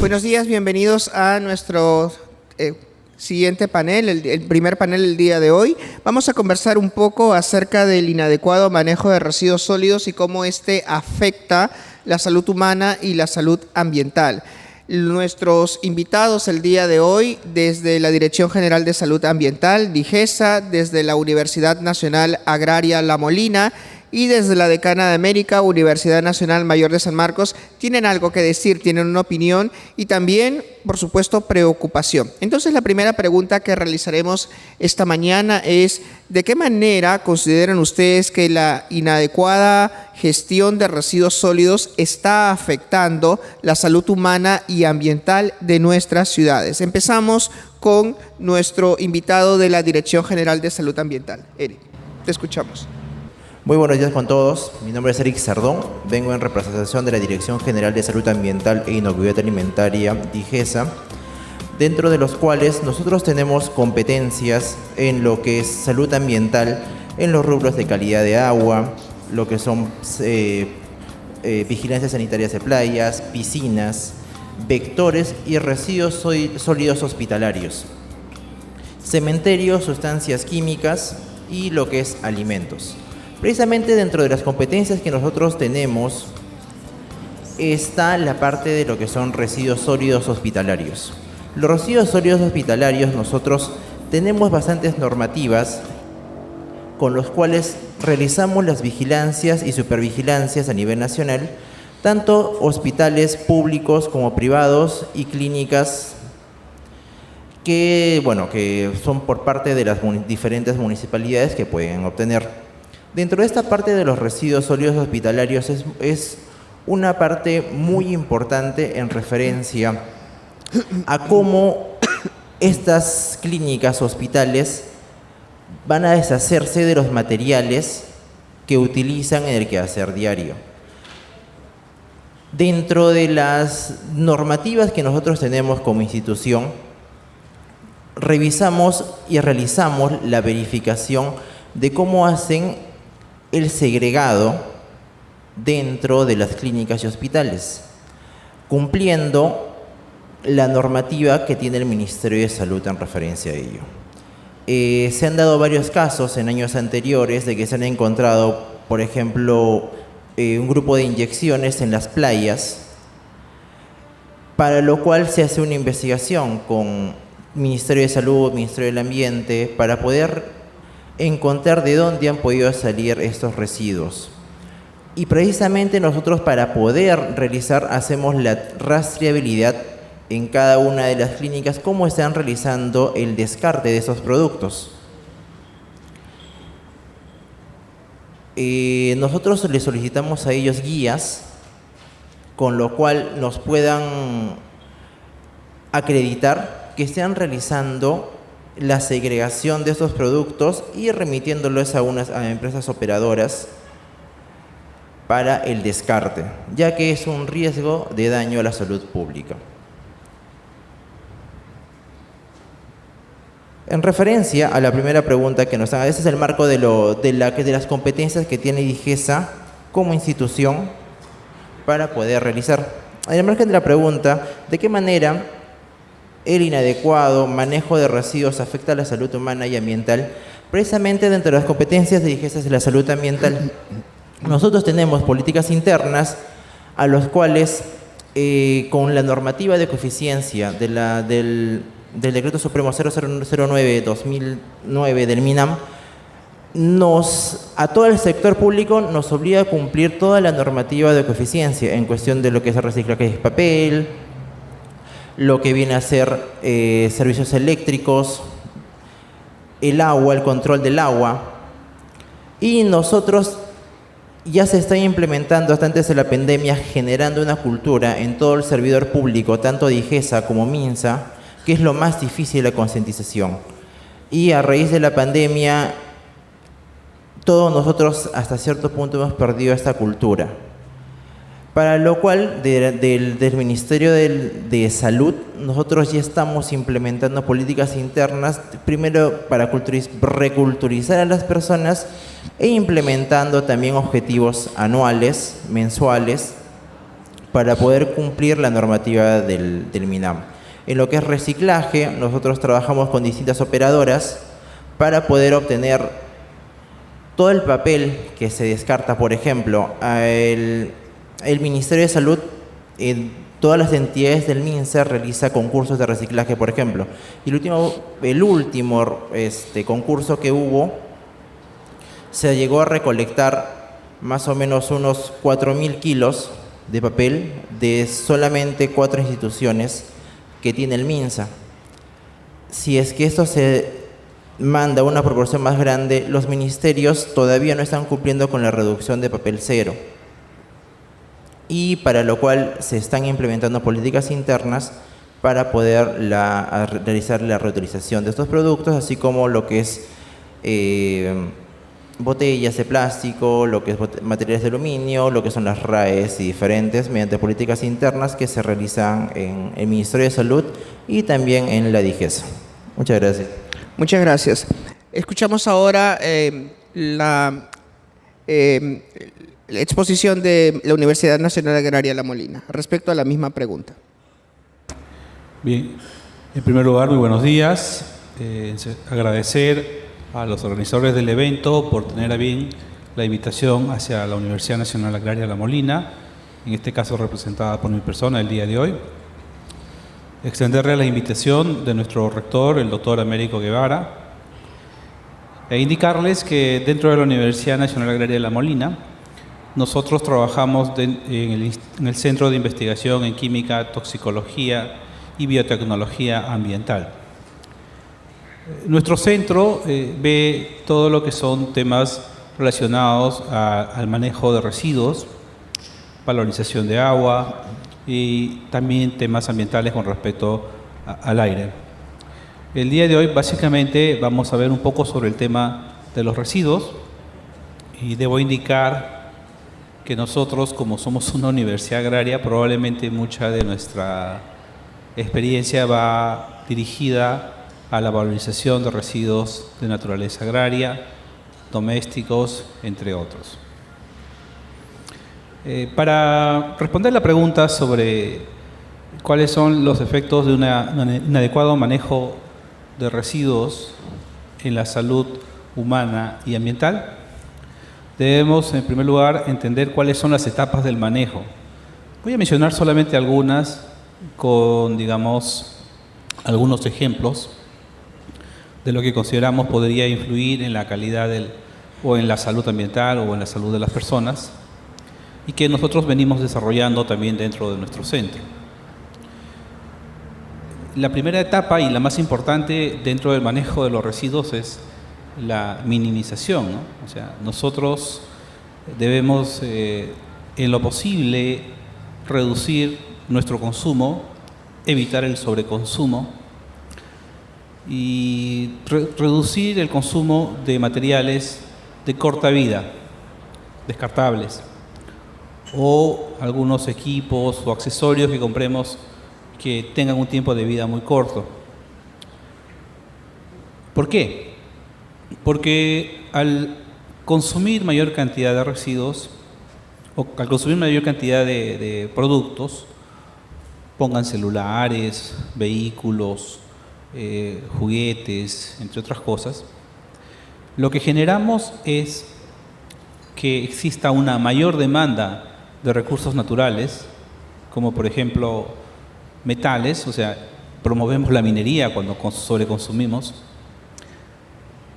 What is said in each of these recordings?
Buenos días, bienvenidos a nuestro siguiente panel, el primer panel del día de hoy. Vamos a conversar un poco acerca del inadecuado manejo de residuos sólidos y cómo este afecta la salud humana y la salud ambiental. Nuestros invitados el día de hoy, desde la Dirección General de Salud Ambiental, DIGESA, desde la Universidad Nacional Agraria La Molina y desde la Decana de América, Universidad Nacional Mayor de San Marcos, tienen algo que decir, tienen una opinión y también, por supuesto, preocupación. Entonces, la primera pregunta que realizaremos esta mañana es: ¿de qué manera consideran ustedes que la inadecuada gestión de residuos sólidos está afectando la salud humana y ambiental de nuestras ciudades? Empezamos con nuestro invitado de la Dirección General de Salud Ambiental. Eric, te escuchamos. Muy buenos días con todos. Mi nombre es Eric Sardón. Vengo en representación de la Dirección General de Salud Ambiental e Inocuidad Alimentaria, DIGESA, dentro de los cuales nosotros tenemos competencias en lo que es salud ambiental, en los rubros de calidad de agua, lo que son vigilancia sanitaria de playas, piscinas, vectores y residuos sólidos hospitalarios, cementerios, sustancias químicas y lo que es alimentos. Precisamente dentro de las competencias que nosotros tenemos está la parte de lo que son residuos sólidos hospitalarios. Los residuos sólidos hospitalarios, nosotros tenemos bastantes normativas con los cuales realizamos las vigilancias y supervigilancias a nivel nacional, tanto hospitales públicos como privados y clínicas que son por parte de las diferentes municipalidades que pueden obtener. Dentro de esta parte de los residuos sólidos hospitalarios es una parte muy importante en referencia a cómo estas clínicas, hospitales, van a deshacerse de los materiales que utilizan en el quehacer diario. Dentro de las normativas que nosotros tenemos como institución, revisamos y realizamos la verificación de cómo hacen el segregado dentro de las clínicas y hospitales, cumpliendo la normativa que tiene el Ministerio de Salud en referencia a ello. Se han dado varios casos en años anteriores de que se han encontrado, por ejemplo, un grupo de inyecciones en las playas, para lo cual se hace una investigación con Ministerio de Salud, Ministerio del Ambiente, para poder encontrar de dónde han podido salir estos residuos. Y precisamente nosotros, para poder realizar, hacemos la rastreabilidad en cada una de las clínicas, cómo están realizando el descarte de esos productos. Nosotros les solicitamos a ellos guías, con lo cual nos puedan acreditar que estén realizando la segregación de estos productos y remitiéndolos a empresas operadoras para el descarte, ya que es un riesgo de daño a la salud pública. En referencia a la primera pregunta que nos haga, ese es el marco de las competencias que tiene DIGESA como institución para poder realizar. En el margen de la pregunta, ¿de qué manera el inadecuado manejo de residuos afecta a la salud humana y ambiental? Precisamente dentro de las competencias de DIGESA de la salud ambiental, nosotros tenemos políticas internas a los cuales, con la normativa de coeficiencia del Decreto Supremo 0009/2009 del MINAM, a todo el sector público nos obliga a cumplir toda la normativa de coeficiencia en cuestión de lo que es el reciclaje de papel, lo que viene a ser servicios eléctricos, el agua, el control del agua. Y nosotros ya se está implementando hasta antes de la pandemia, generando una cultura en todo el servidor público, tanto DIGESA como MINSA, que es lo más difícil la concientización. Y a raíz de la pandemia, todos nosotros hasta cierto punto hemos perdido esta cultura. Para lo cual, del Ministerio de Salud, nosotros ya estamos implementando políticas internas, primero para reculturizar a las personas e implementando también objetivos anuales, mensuales, para poder cumplir la normativa del MINAM. En lo que es reciclaje, nosotros trabajamos con distintas operadoras para poder obtener todo el papel que se descarta. Por ejemplo, el Ministerio de Salud, todas las entidades del MINSA realiza concursos de reciclaje, por ejemplo. Y el último concurso que hubo, se llegó a recolectar más o menos unos 4.000 kilos de papel de solamente 4 instituciones que tiene el MINSA. Si es que esto se manda a una proporción más grande, los ministerios todavía no están cumpliendo con la reducción de papel cero, y para lo cual se están implementando políticas internas para poder realizar la reutilización de estos productos, así como lo que es botellas de plástico, lo que es materiales de aluminio, lo que son las RAEs y diferentes, mediante políticas internas que se realizan en el Ministerio de Salud y también en la DIGESA. Muchas gracias. Muchas gracias. Escuchamos ahora la exposición de la Universidad Nacional Agraria La Molina respecto a la misma pregunta. Bien, en primer lugar, muy buenos días. Agradecer a los organizadores del evento por tener a bien la invitación hacia la Universidad Nacional Agraria La Molina, en este caso representada por mi persona el día de hoy. Extenderle la invitación de nuestro rector, el doctor Américo Guevara, e indicarles que dentro de la Universidad Nacional Agraria La Molina, nosotros trabajamos en el Centro de Investigación en Química, Toxicología y Biotecnología Ambiental. Nuestro centro ve todo lo que son temas relacionados al manejo de residuos, valorización de agua y también temas ambientales con respecto al aire. El día de hoy básicamente vamos a ver un poco sobre el tema de los residuos, y debo indicar que nosotros, como somos una universidad agraria, probablemente mucha de nuestra experiencia va dirigida a la valorización de residuos de naturaleza agraria, domésticos, entre otros. Para responder la pregunta sobre cuáles son los efectos de un inadecuado manejo de residuos en la salud humana y ambiental, debemos en primer lugar entender cuáles son las etapas del manejo. Voy a mencionar solamente algunas con, digamos, algunos ejemplos de lo que consideramos podría influir en la calidad o en la salud ambiental o en la salud de las personas, y que nosotros venimos desarrollando también dentro de nuestro centro. La primera etapa y la más importante dentro del manejo de los residuos es la minimización, ¿no? O sea, nosotros debemos, en lo posible, reducir nuestro consumo, evitar el sobreconsumo y reducir el consumo de materiales de corta vida, descartables, o algunos equipos o accesorios que compremos que tengan un tiempo de vida muy corto. ¿Por qué? Porque al consumir mayor cantidad de residuos o al consumir mayor cantidad de productos, pongan celulares, vehículos, juguetes, entre otras cosas, lo que generamos es que exista una mayor demanda de recursos naturales, como por ejemplo metales, o sea, promovemos la minería cuando sobreconsumimos,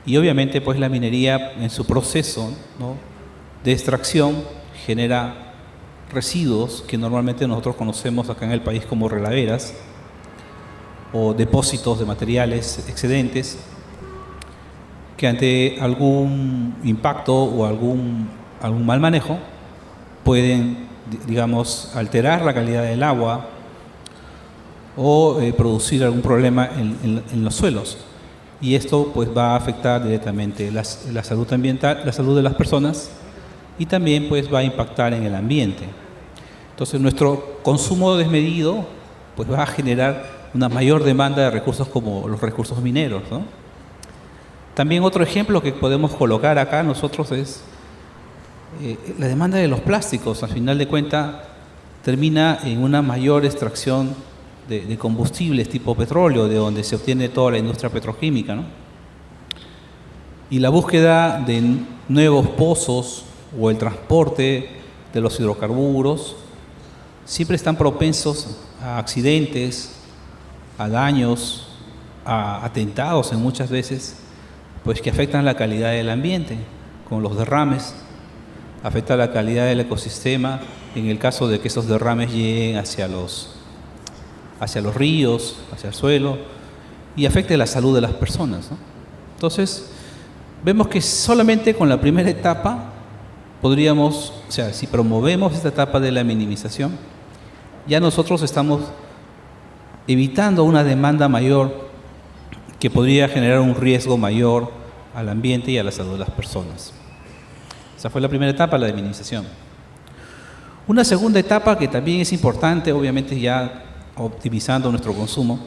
y obviamente pues la minería en su proceso, ¿no?, de extracción genera residuos que normalmente nosotros conocemos acá en el país como relaveras o depósitos de materiales excedentes que ante algún impacto o algún mal manejo pueden, digamos, alterar la calidad del agua o producir algún problema en los suelos. Y esto pues va a afectar directamente la salud ambiental, la salud de las personas, y también pues va a impactar en el ambiente. Entonces nuestro consumo desmedido pues va a generar una mayor demanda de recursos como los recursos mineros, ¿no? También otro ejemplo que podemos colocar acá nosotros es la demanda de los plásticos. Al final de cuentas termina en una mayor extracción de combustibles tipo petróleo, de donde se obtiene toda la industria petroquímica, ¿no? Y la búsqueda de nuevos pozos o el transporte de los hidrocarburos siempre están propensos a accidentes, a daños, a atentados en muchas veces, pues que afectan la calidad del ambiente, con los derrames, afecta la calidad del ecosistema en el caso de que esos derrames lleguen hacia los ríos, hacia el suelo, y afecte la salud de las personas, ¿no? Entonces, vemos que solamente con la primera etapa podríamos, o sea, si promovemos esta etapa de la minimización, ya nosotros estamos evitando una demanda mayor que podría generar un riesgo mayor al ambiente y a la salud de las personas. Esa fue la primera etapa, la de minimización. Una segunda etapa que también es importante, obviamente ya optimizando nuestro consumo,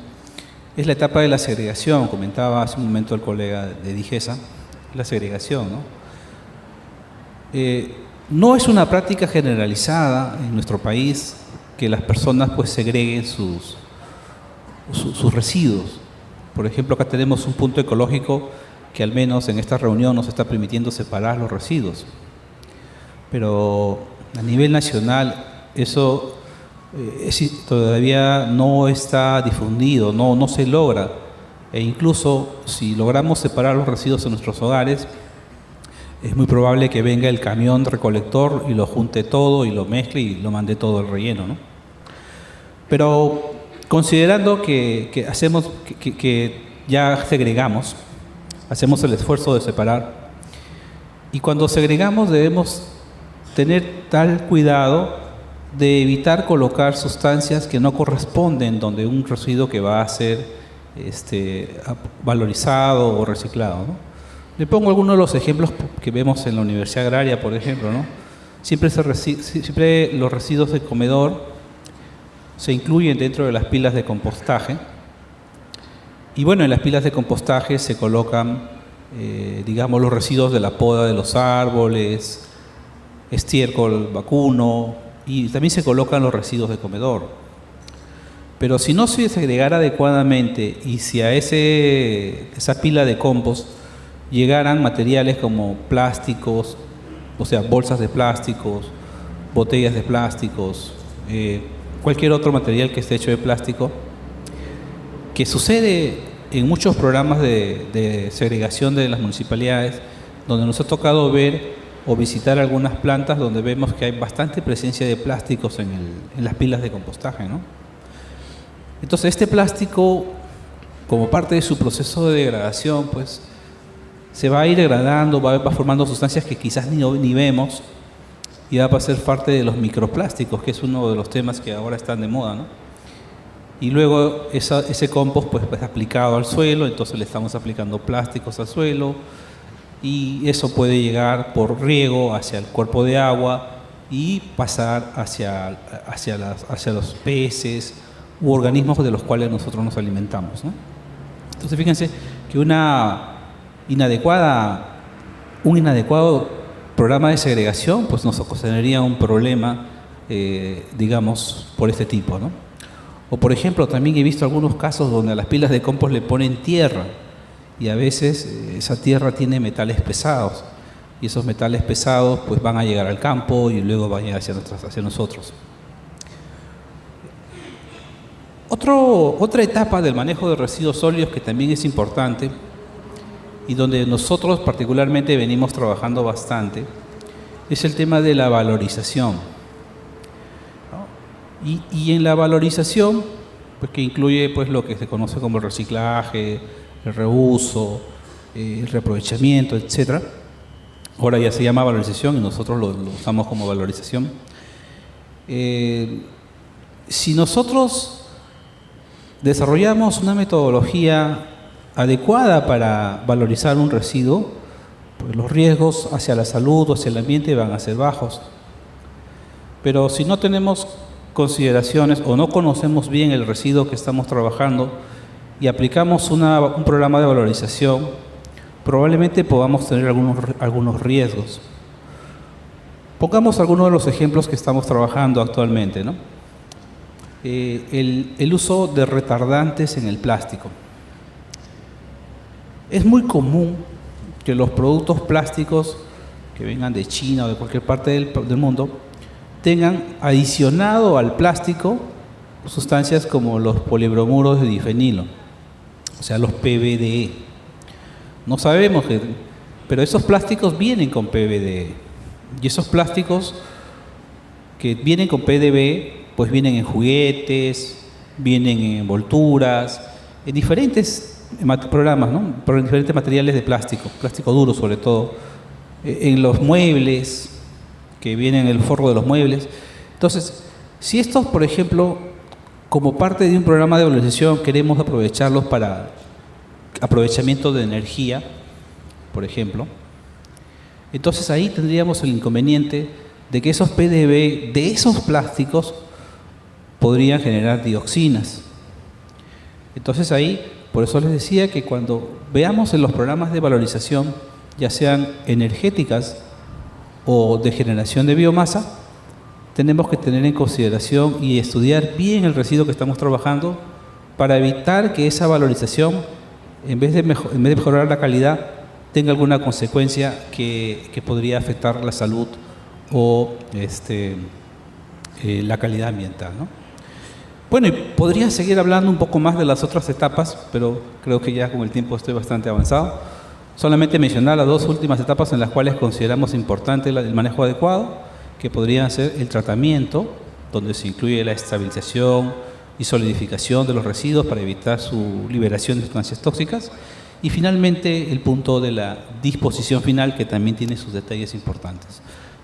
es la etapa de la segregación. Comentaba hace un momento el colega de Digesa, la segregación, ¿no? No es una práctica generalizada en nuestro país que las personas pues segreguen sus residuos. Por ejemplo, acá tenemos un punto ecológico que al menos en esta reunión nos está permitiendo separar los residuos. Pero a nivel nacional eso todavía no está difundido, no se logra. E incluso si logramos separar los residuos en nuestros hogares, es muy probable que venga el camión recolector y lo junte todo y lo mezcle y lo mande todo al relleno, ¿no? Pero considerando que ya segregamos, hacemos el esfuerzo de separar, y cuando segregamos debemos tener tal cuidado de evitar colocar sustancias que no corresponden donde un residuo que va a ser valorizado o reciclado, ¿no? Le pongo algunos de los ejemplos que vemos en la Universidad Agraria, por ejemplo, ¿no? Siempre los residuos de comedor se incluyen dentro de las pilas de compostaje. Y bueno, en las pilas de compostaje se colocan, digamos, los residuos de la poda de los árboles, estiércol vacuno, y también se colocan los residuos de comedor. Pero si no se segregara adecuadamente y si a esa pila de compost llegaran materiales como plásticos, o sea, bolsas de plásticos, botellas de plásticos, cualquier otro material que esté hecho de plástico, que sucede en muchos programas de segregación de las municipalidades, donde nos ha tocado ver o visitar algunas plantas donde vemos que hay bastante presencia de plásticos en las pilas de compostaje, ¿no? Entonces este plástico, como parte de su proceso de degradación, pues se va a ir degradando, va formando sustancias que quizás ni vemos, y va a ser parte de los microplásticos, que es uno de los temas que ahora están de moda, ¿no? Y luego ese compost pues aplicado al suelo, entonces le estamos aplicando plásticos al suelo, y eso puede llegar por riego hacia el cuerpo de agua y pasar hacia los peces u organismos de los cuales nosotros nos alimentamos, ¿no? Entonces fíjense que un inadecuado programa de segregación pues nos ocasionaría un problema, digamos, por este tipo, ¿no? O por ejemplo, también he visto algunos casos donde a las pilas de compost le ponen tierra, y a veces esa tierra tiene metales pesados, y esos metales pesados pues van a llegar al campo y luego van a llegar hacia nosotros. Otra etapa del manejo de residuos sólidos que también es importante y donde nosotros particularmente venimos trabajando bastante es el tema de la valorización, ¿no? Y en la valorización, pues, que incluye pues lo que se conoce como el reciclaje, el reuso, el reaprovechamiento, etc. Ahora ya se llama valorización y nosotros lo usamos como valorización. Si nosotros desarrollamos una metodología adecuada para valorizar un residuo, pues los riesgos hacia la salud o hacia el ambiente van a ser bajos. Pero si no tenemos consideraciones o no conocemos bien el residuo que estamos trabajando y aplicamos un programa de valorización, probablemente podamos tener algunos riesgos. Pongamos algunos de los ejemplos que estamos trabajando actualmente, ¿no? El uso de retardantes en el plástico. Es muy común que los productos plásticos que vengan de China o de cualquier parte del mundo tengan adicionado al plástico sustancias como los polibromuros de difenilo, o sea, los PBDE. No sabemos, pero esos plásticos vienen con PBDE. Y esos plásticos que vienen con PBDE, pues vienen en juguetes, vienen en envolturas, en diferentes programas, ¿no? Pero en diferentes materiales de plástico duro sobre todo, en los muebles, que vienen en el forro de los muebles. Entonces, si estos, por ejemplo, como parte de un programa de valorización queremos aprovecharlos para aprovechamiento de energía, por ejemplo, entonces ahí tendríamos el inconveniente de que esos PDB de esos plásticos podrían generar dioxinas. Entonces ahí, por eso les decía que cuando veamos en los programas de valorización, ya sean energéticas o de generación de biomasa, tenemos que tener en consideración y estudiar bien el residuo que estamos trabajando para evitar que esa valorización, en vez de mejorar la calidad, tenga alguna consecuencia que podría afectar la salud o la calidad ambiental, ¿no? Bueno, y podría seguir hablando un poco más de las otras etapas, pero creo que ya con el tiempo estoy bastante avanzado. Solamente mencionar las dos últimas etapas en las cuales consideramos importante el manejo adecuado, que podrían ser el tratamiento, donde se incluye la estabilización y solidificación de los residuos para evitar su liberación de sustancias tóxicas, y finalmente el punto de la disposición final, que también tiene sus detalles importantes.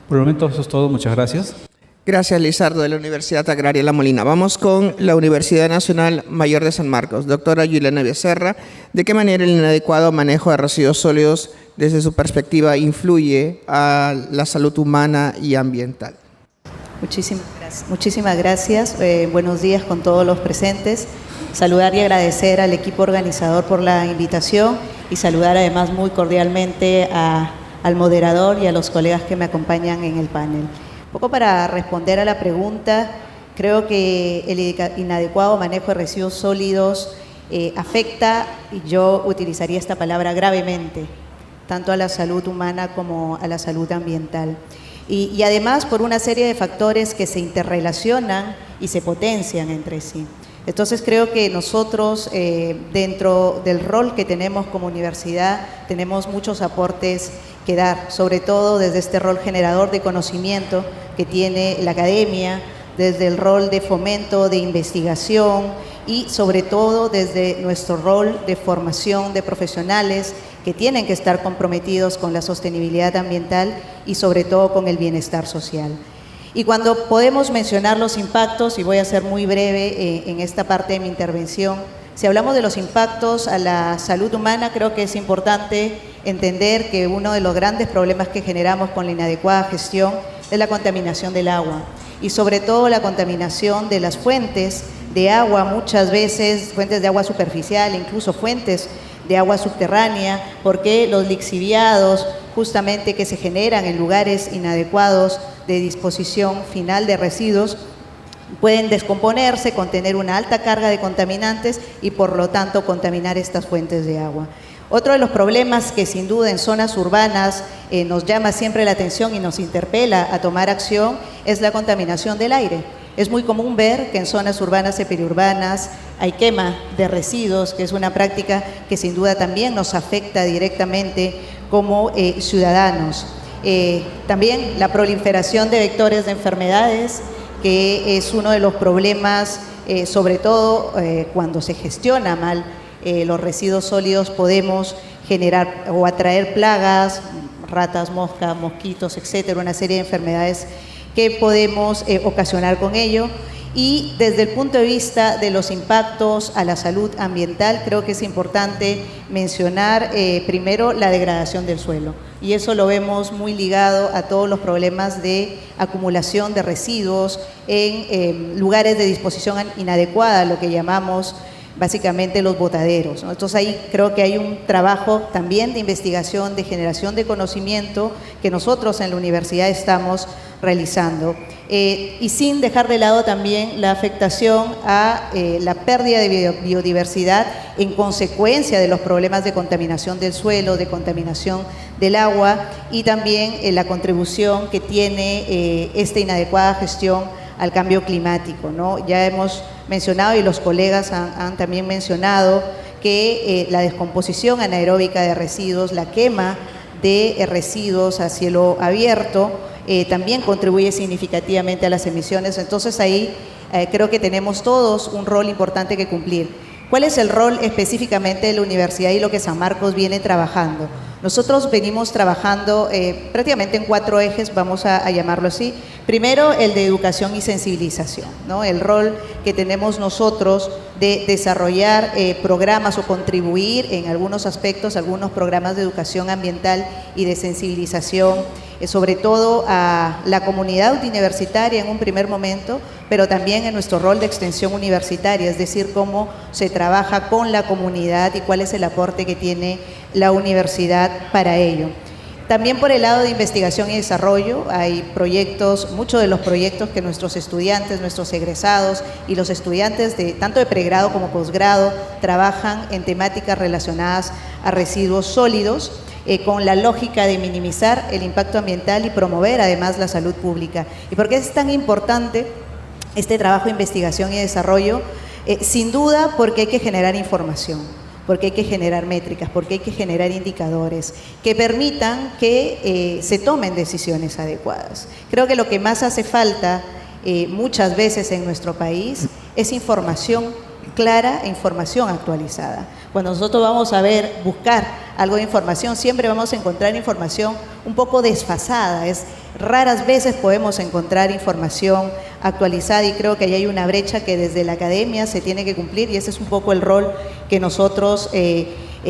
Por el momento eso es todo, muchas gracias. Gracias, Lizardo, de la Universidad Agraria La Molina. Vamos con la Universidad Nacional Mayor de San Marcos. Doctora Juliana Becerra, ¿de qué manera el inadecuado manejo de residuos sólidos, desde su perspectiva, influye a la salud humana y ambiental? Muchísimas gracias. Buenos días con todos los presentes. Saludar y agradecer al equipo organizador por la invitación y saludar además muy cordialmente al moderador y a los colegas que me acompañan en el panel. Un poco para responder a la pregunta, creo que el inadecuado manejo de residuos sólidos afecta, y yo utilizaría esta palabra gravemente, tanto a la salud humana como a la salud ambiental. Y además por una serie de factores que se interrelacionan y se potencian entre sí. Entonces creo que nosotros, dentro del rol que tenemos como universidad, tenemos muchos aportes que dar, sobre todo desde este rol generador de conocimiento que tiene la academia, desde el rol de fomento, de investigación y sobre todo desde nuestro rol de formación de profesionales que tienen que estar comprometidos con la sostenibilidad ambiental y sobre todo con el bienestar social. Y cuando podemos mencionar los impactos, y voy a ser muy breve en esta parte de mi intervención, si hablamos de los impactos a la salud humana, creo que es importante entender que uno de los grandes problemas que generamos con la inadecuada gestión es la contaminación del agua y sobre todo la contaminación de las fuentes de agua, muchas veces fuentes de agua superficial, incluso fuentes de agua subterránea, porque los lixiviados justamente que se generan en lugares inadecuados de disposición final de residuos pueden descomponerse, contener una alta carga de contaminantes y por lo tanto contaminar estas fuentes de agua. Otro de los problemas que sin duda en zonas urbanas nos llama siempre la atención y nos interpela a tomar acción es la contaminación del aire. Es muy común ver que en zonas urbanas y periurbanas hay quema de residuos, que es una práctica que sin duda también nos afecta directamente como ciudadanos. También la proliferación de vectores de enfermedades, que es uno de los problemas, sobre todo cuando se gestiona mal los residuos sólidos, podemos generar o atraer plagas, ratas, moscas, mosquitos, etcétera, una serie de enfermedades que podemos ocasionar con ello. Y desde el punto de vista de los impactos a la salud ambiental, creo que es importante mencionar primero la degradación del suelo. Y eso lo vemos muy ligado a todos los problemas de acumulación de residuos en lugares de disposición inadecuada, lo que llamamos básicamente los botaderos, ¿no? Entonces ahí creo que hay un trabajo también de investigación, de generación de conocimiento que nosotros en la universidad estamos realizando. Y sin dejar de lado también la afectación a la pérdida de biodiversidad en consecuencia de los problemas de contaminación del suelo, de contaminación del agua y también la contribución que tiene esta inadecuada gestión al cambio climático, ¿no? Ya hemos mencionado y los colegas han también mencionado que la descomposición anaeróbica de residuos, la quema de residuos a cielo abierto, también contribuye significativamente a las emisiones. Entonces ahí creo que tenemos todos un rol importante que cumplir. ¿Cuál es el rol específicamente de la universidad y lo que San Marcos viene trabajando? Nosotros venimos trabajando prácticamente en 4 ejes, vamos a llamarlo así. Primero, el de educación y sensibilización, ¿no? El rol que tenemos nosotros de desarrollar programas o contribuir en algunos aspectos, algunos programas de educación ambiental y de sensibilización, sobre todo a la comunidad universitaria en un primer momento, pero también en nuestro rol de extensión universitaria, es decir, cómo se trabaja con la comunidad y cuál es el aporte que tiene la universidad para ello. También por el lado de investigación y desarrollo hay proyectos, muchos de los proyectos que nuestros estudiantes, nuestros egresados y los estudiantes de tanto de pregrado como posgrado trabajan en temáticas relacionadas a residuos sólidos, con la lógica de minimizar el impacto ambiental y promover además la salud pública. ¿Y por qué es tan importante este trabajo de investigación y desarrollo? Sin duda porque hay que generar información, porque hay que generar métricas, porque hay que generar indicadores que permitan que se tomen decisiones adecuadas. Creo que lo que más hace falta muchas veces en nuestro país es información clara e información actualizada. Cuando nosotros vamos a buscar algo de información, siempre vamos a encontrar información un poco desfasada. Raras veces podemos encontrar información actualizada y creo que ahí hay una brecha que desde la academia se tiene que cumplir y ese es un poco el rol que nosotros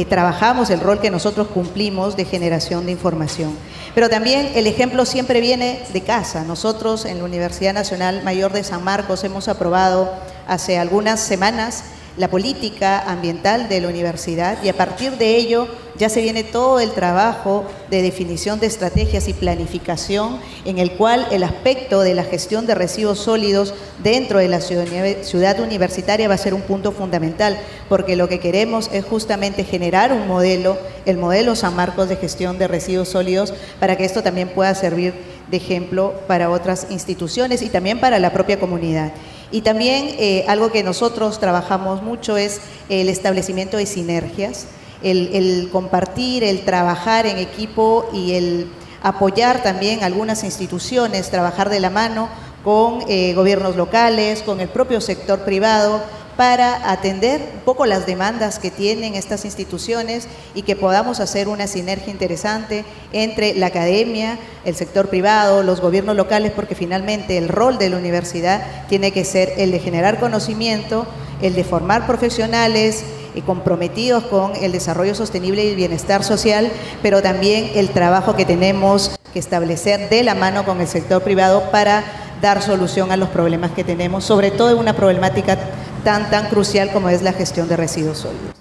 trabajamos, el rol que nosotros cumplimos de generación de información. Pero también el ejemplo siempre viene de casa. Nosotros en la Universidad Nacional Mayor de San Marcos hemos aprobado hace algunas semanas la política ambiental de la universidad y a partir de ello ya se viene todo el trabajo de definición de estrategias y planificación en el cual el aspecto de la gestión de residuos sólidos dentro de la ciudad universitaria va a ser un punto fundamental porque lo que queremos es justamente generar un modelo, el modelo San Marcos de gestión de residuos sólidos para que esto también pueda servir de ejemplo para otras instituciones y también para la propia comunidad. Y también algo que nosotros trabajamos mucho es el establecimiento de sinergias, el compartir, el trabajar en equipo y el apoyar también algunas instituciones, trabajar de la mano con gobiernos locales, con el propio sector privado, para atender un poco las demandas que tienen estas instituciones y que podamos hacer una sinergia interesante entre la academia, el sector privado, los gobiernos locales, porque finalmente el rol de la universidad tiene que ser el de generar conocimiento, el de formar profesionales comprometidos con el desarrollo sostenible y el bienestar social, pero también el trabajo que tenemos que establecer de la mano con el sector privado para dar solución a los problemas que tenemos, sobre todo en una problemática tan crucial como es la gestión de residuos sólidos.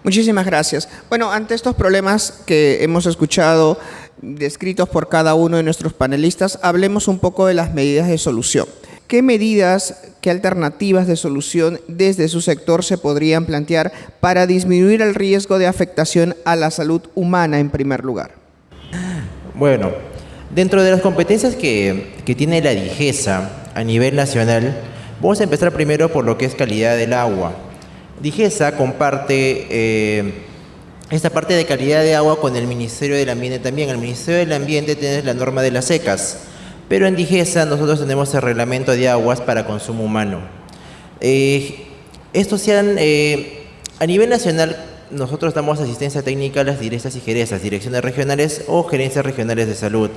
Muchísimas gracias. Bueno, ante estos problemas que hemos escuchado descritos por cada uno de nuestros panelistas, hablemos un poco de las medidas de solución. ¿Qué medidas, qué alternativas de solución desde su sector se podrían plantear para disminuir el riesgo de afectación a la salud humana en primer lugar? Bueno, dentro de las competencias que tiene la DIGESA a nivel nacional, vamos a empezar primero por lo que es calidad del agua. DIGESA comparte esta parte de calidad de agua con el Ministerio del Ambiente también. El Ministerio del Ambiente tiene la norma de las secas, pero en DIGESA nosotros tenemos el reglamento de aguas para consumo humano. Estos sean, a nivel nacional, nosotros damos asistencia técnica a las direcciones y gerezas, direcciones regionales o gerencias regionales de salud,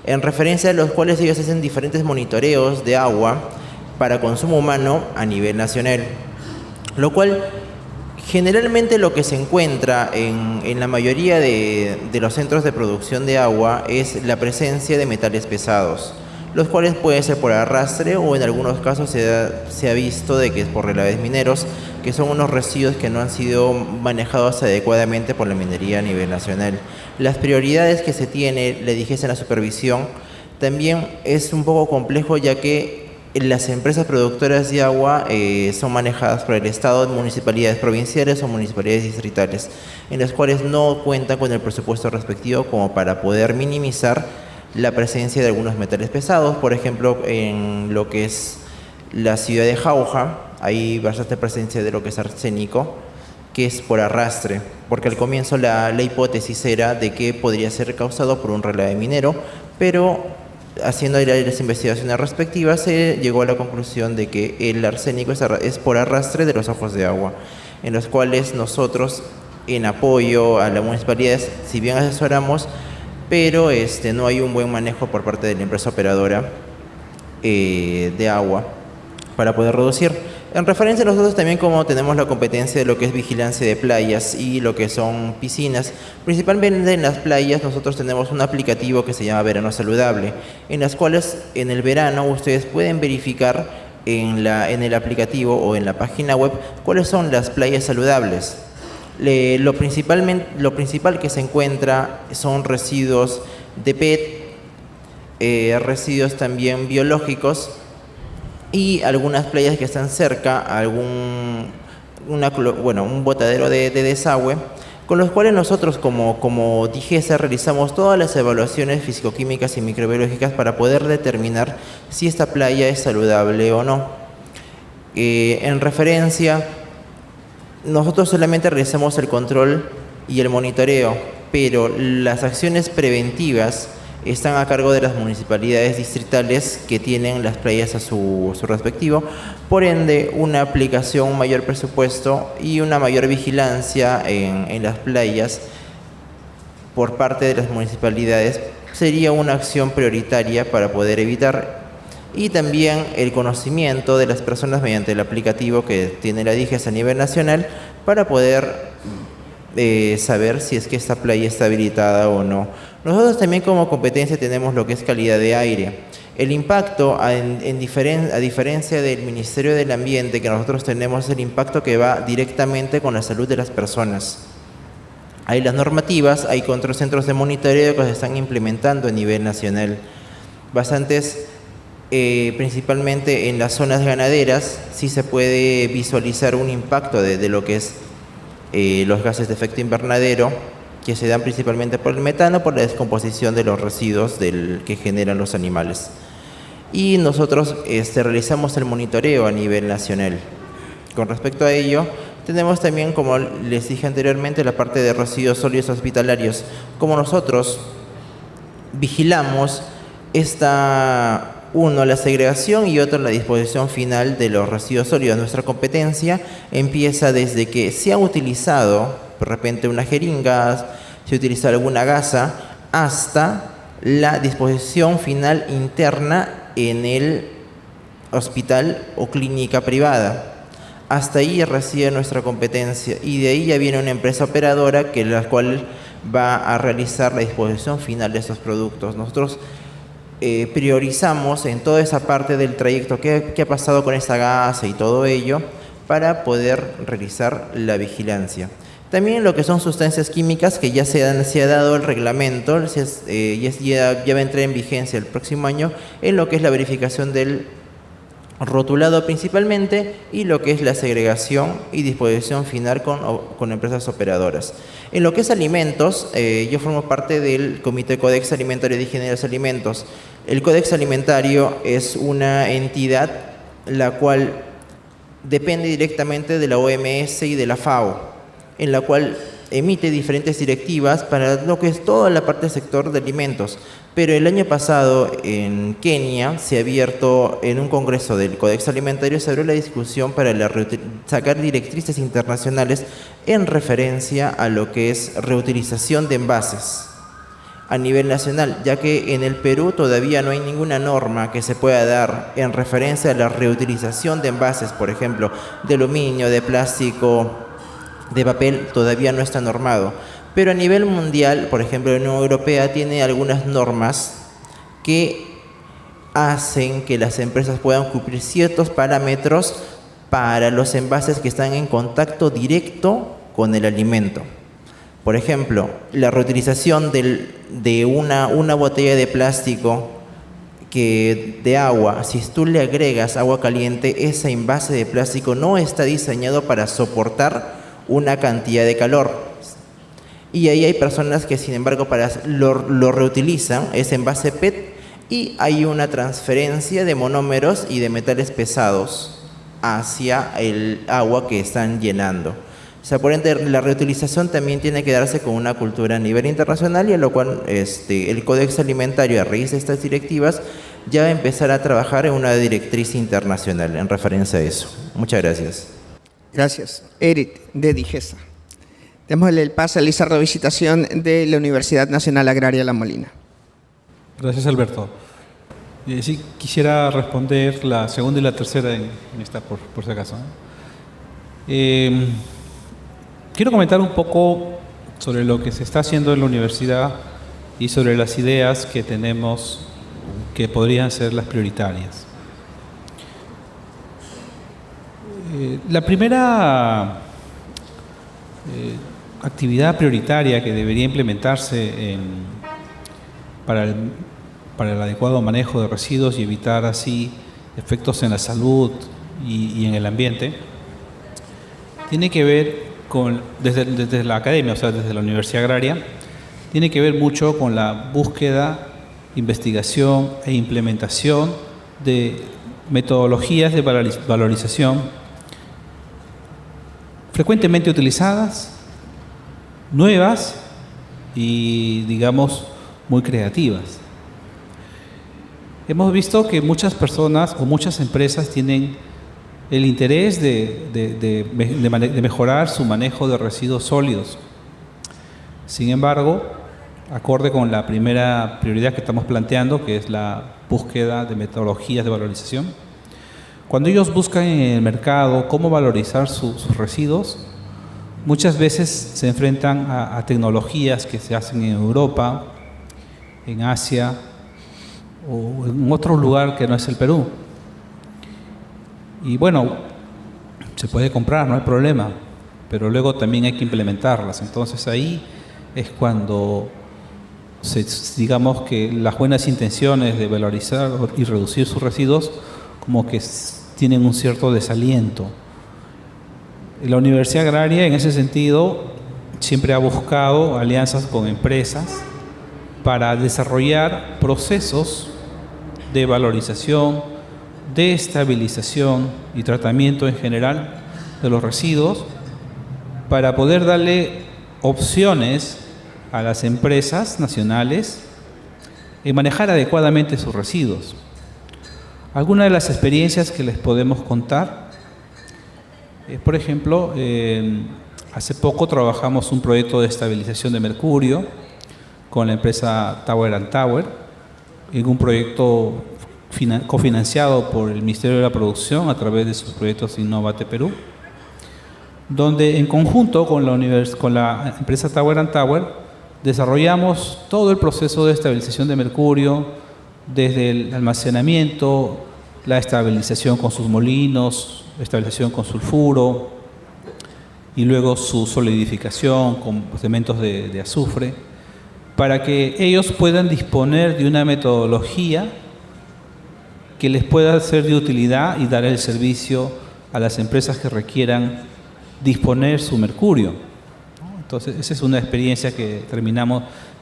en referencia a los cuales ellos hacen diferentes monitoreos de agua para consumo humano a nivel nacional, lo cual generalmente lo que se encuentra en la mayoría de los centros de producción de agua es la presencia de metales pesados, los cuales pueden ser por arrastre o en algunos casos se ha visto de que es por relaves mineros, que son unos residuos que no han sido manejados adecuadamente por la minería a nivel nacional. Las prioridades que se tiene, le dijese en la supervisión, también es un poco complejo, ya que las empresas productoras de agua son manejadas por el Estado, municipalidades provinciales o municipalidades distritales, en las cuales no cuentan con el presupuesto respectivo como para poder minimizar la presencia de algunos metales pesados. Por ejemplo, en lo que es la ciudad de Jauja, hay bastante presencia de lo que es arsénico, que es por arrastre, porque al comienzo la hipótesis era de que podría ser causado por un relave minero, pero haciendo las investigaciones respectivas se llegó a la conclusión de que el arsénico es por arrastre de los ojos de agua, en los cuales nosotros, en apoyo a las municipalidades, si bien asesoramos, pero no hay un buen manejo por parte de la empresa operadora de agua para poder reducir. En referencia, nosotros también, como tenemos la competencia de lo que es vigilancia de playas y lo que son piscinas, principalmente en las playas nosotros tenemos un aplicativo que se llama Verano Saludable, en las cuales en el verano ustedes pueden verificar en el aplicativo o en la página web cuáles son las playas saludables. Lo principal que se encuentra son residuos de PET, residuos también biológicos, y algunas playas que están cerca a un botadero de desagüe, con los cuales nosotros como DIGESA realizamos todas las evaluaciones fisicoquímicas y microbiológicas para poder determinar si esta playa es saludable o no. En referencia, nosotros solamente realizamos el control y el monitoreo, pero las acciones preventivas están a cargo de las municipalidades distritales que tienen las playas a su respectivo. Por ende, una aplicación, un mayor presupuesto y una mayor vigilancia en las playas por parte de las municipalidades sería una acción prioritaria para poder evitar. Y también el conocimiento de las personas mediante el aplicativo que tiene la DIGES a nivel nacional para poder saber si es que esta playa está habilitada o no. Nosotros también como competencia tenemos lo que es calidad de aire. El impacto, a diferencia del Ministerio del Ambiente que nosotros tenemos, es el impacto que va directamente con la salud de las personas. Hay las normativas, hay centros de monitoreo que se están implementando a nivel nacional. Bastantes, principalmente en las zonas ganaderas, sí se puede visualizar un impacto de lo que es los gases de efecto invernadero, que se dan principalmente por el metano, por la descomposición de los residuos que generan los animales. Y nosotros realizamos el monitoreo a nivel nacional. Con respecto a ello, tenemos también, como les dije anteriormente, la parte de residuos sólidos hospitalarios. Como nosotros vigilamos uno, la segregación, y otro, la disposición final de los residuos sólidos. Nuestra competencia empieza desde que se ha utilizado de repente unas jeringas, se utiliza alguna gasa, hasta la disposición final interna en el hospital o clínica privada. Hasta ahí reside nuestra competencia, y de ahí ya viene una empresa operadora la cual va a realizar la disposición final de estos productos. Nosotros priorizamos en toda esa parte del trayecto qué ha pasado con esa gasa y todo ello para poder realizar la vigilancia. También lo que son sustancias químicas, que ya se ha dado el reglamento, ya va a entrar en vigencia el próximo año, en lo que es la verificación del rotulado principalmente, y lo que es la segregación y disposición final con empresas operadoras. En lo que es alimentos, yo formo parte del Comité Codex Alimentario de Higiene de los Alimentos. El Codex Alimentario es una entidad la cual depende directamente de la OMS y de la FAO, en la cual emite diferentes directivas para lo que es toda la parte del sector de alimentos. Pero el año pasado en Kenia se ha abierto, en un congreso del Codex Alimentario, se abrió la discusión para sacar directrices internacionales en referencia a lo que es reutilización de envases a nivel nacional, ya que en el Perú todavía no hay ninguna norma que se pueda dar en referencia a la reutilización de envases, por ejemplo, de aluminio, de plástico, de papel, todavía no está normado. Pero a nivel mundial, por ejemplo, la Unión Europea tiene algunas normas que hacen que las empresas puedan cumplir ciertos parámetros para los envases que están en contacto directo con el alimento. Por ejemplo, la reutilización de una botella de plástico de agua, si tú le agregas agua caliente, ese envase de plástico no está diseñado para soportar una cantidad de calor. Y ahí hay personas que, sin embargo, lo reutilizan, ese envase PET, y hay una transferencia de monómeros y de metales pesados hacia el agua que están llenando. O sea, por ende, la reutilización también tiene que darse con una cultura a nivel internacional, y a lo cual el Códex Alimentario, a raíz de estas directivas, ya va a empezar a trabajar en una directriz internacional en referencia a eso. Muchas gracias. Gracias. Eric, de Digesa. Démosle el pase a Lizardo Visitación de la Universidad Nacional Agraria La Molina. Gracias, Alberto. Sí, quisiera responder la segunda y la tercera en esta, por si acaso. Quiero comentar un poco sobre lo que se está haciendo en la universidad y sobre las ideas que tenemos que podrían ser las prioritarias. La primera actividad prioritaria que debería implementarse para el adecuado manejo de residuos y evitar así efectos en la salud y en el ambiente, tiene que ver desde la academia, o sea, desde la Universidad Agraria, tiene que ver mucho con la búsqueda, investigación e implementación de metodologías de valorización frecuentemente utilizadas, nuevas y, digamos, muy creativas. Hemos visto que muchas personas o muchas empresas tienen el interés de mejorar su manejo de residuos sólidos. Sin embargo, acorde con la primera prioridad que estamos planteando, que es la búsqueda de metodologías de valorización, cuando ellos buscan en el mercado cómo valorizar sus residuos, muchas veces se enfrentan a tecnologías que se hacen en Europa, en Asia o en otro lugar que no es el Perú. Y bueno, se puede comprar, no hay problema, pero luego también hay que implementarlas. Entonces ahí es cuando digamos que las buenas intenciones de valorizar y reducir sus residuos como que tienen un cierto desaliento. La Universidad Agraria, en ese sentido, siempre ha buscado alianzas con empresas para desarrollar procesos de valorización, de estabilización y tratamiento en general de los residuos, para poder darle opciones a las empresas nacionales en manejar adecuadamente sus residuos. Algunas de las experiencias que les podemos contar, por ejemplo, hace poco trabajamos un proyecto de estabilización de mercurio con la empresa Tower & Tower, en un proyecto cofinanciado por el Ministerio de la Producción a través de sus proyectos Innovate Perú, donde en conjunto con la empresa Tower & Tower desarrollamos todo el proceso de estabilización de mercurio, desde el almacenamiento, la estabilización con sus molinos, estabilización con sulfuro y luego su solidificación con elementos de azufre, para que ellos puedan disponer de una metodología que les pueda ser de utilidad y dar el servicio a las empresas que requieran disponer su mercurio. Entonces, esa es una experiencia que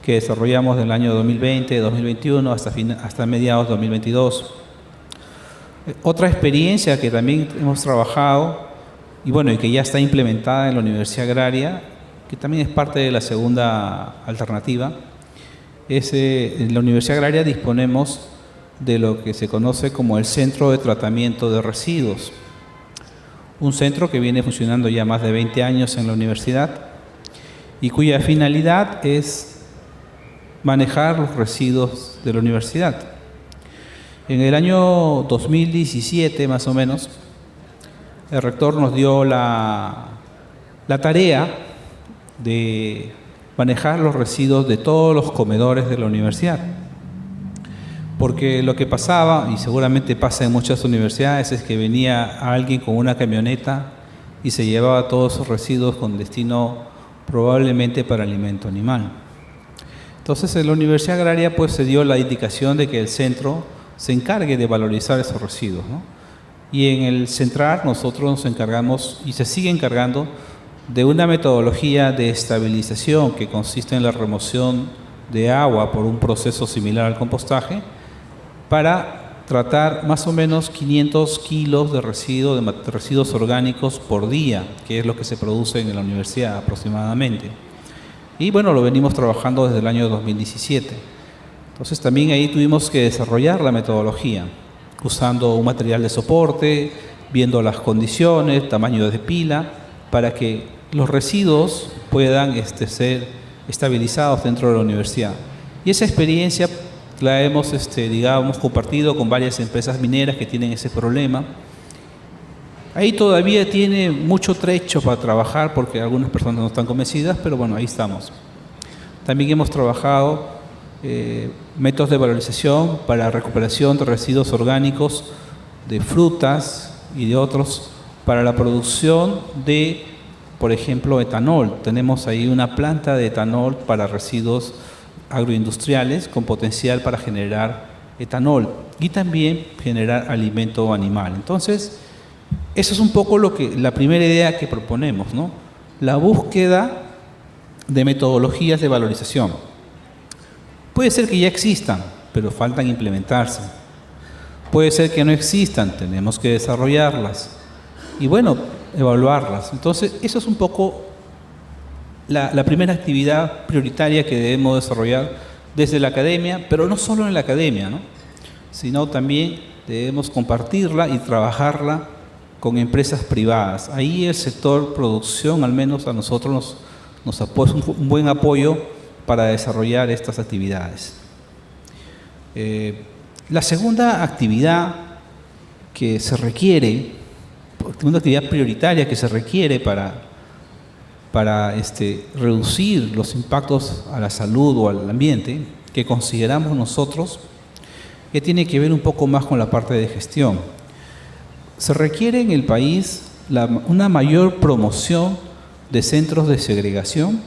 desarrollamos en el año 2020, 2021, hasta mediados de 2022. Otra experiencia que también hemos trabajado, y bueno, y que ya está implementada en la Universidad Agraria, que también es parte de la segunda alternativa, es en la Universidad Agraria disponemos de lo que se conoce como el Centro de Tratamiento de Residuos. Un centro que viene funcionando ya más de 20 años en la universidad y cuya finalidad es manejar los residuos de la universidad. En el año 2017, más o menos, el rector nos dio la tarea de manejar los residuos de todos los comedores de la universidad. Porque lo que pasaba, y seguramente pasa en muchas universidades, es que venía alguien con una camioneta y se llevaba todos esos residuos con destino probablemente para alimento animal. Entonces en la Universidad Agraria pues se dio la indicación de que el centro se encargue de valorizar esos residuos, ¿no? Y en el Centrar nosotros nos encargamos, y se sigue encargando, de una metodología de estabilización que consiste en la remoción de agua por un proceso similar al compostaje, para tratar más o menos 500 kilos de residuos orgánicos por día, que es lo que se produce en la universidad aproximadamente. Y bueno, lo venimos trabajando desde el año 2017. Entonces también ahí tuvimos que desarrollar la metodología, usando un material de soporte, viendo las condiciones, tamaño de pila, para que los residuos puedan ser estabilizados dentro de la universidad. Y esa experiencia la hemos, digamos, compartido con varias empresas mineras que tienen ese problema. Ahí todavía tiene mucho trecho para trabajar porque algunas personas no están convencidas, pero bueno, ahí estamos. También hemos trabajado métodos de valorización para recuperación de residuos orgánicos de frutas y de otros para la producción de, por ejemplo, etanol. Tenemos ahí una planta de etanol para residuos agroindustriales con potencial para generar etanol y también generar alimento animal. Entonces, eso es un poco la primera idea que proponemos, ¿no? La búsqueda de metodologías de valorización. Puede ser que ya existan, pero faltan implementarse. Puede ser que no existan, tenemos que desarrollarlas. Y bueno, evaluarlas. Entonces, eso es un poco la primera actividad prioritaria que debemos desarrollar desde la academia, pero no solo en la academia, ¿no? Sino también debemos compartirla y trabajarla con empresas privadas. Ahí el sector producción, al menos a nosotros, nos apoya un buen apoyo para desarrollar estas actividades. La segunda actividad que se requiere, una actividad prioritaria que se requiere para reducir los impactos a la salud o al ambiente, que consideramos nosotros, que tiene que ver un poco más con la parte de gestión. Se requiere en el país una mayor promoción de centros de segregación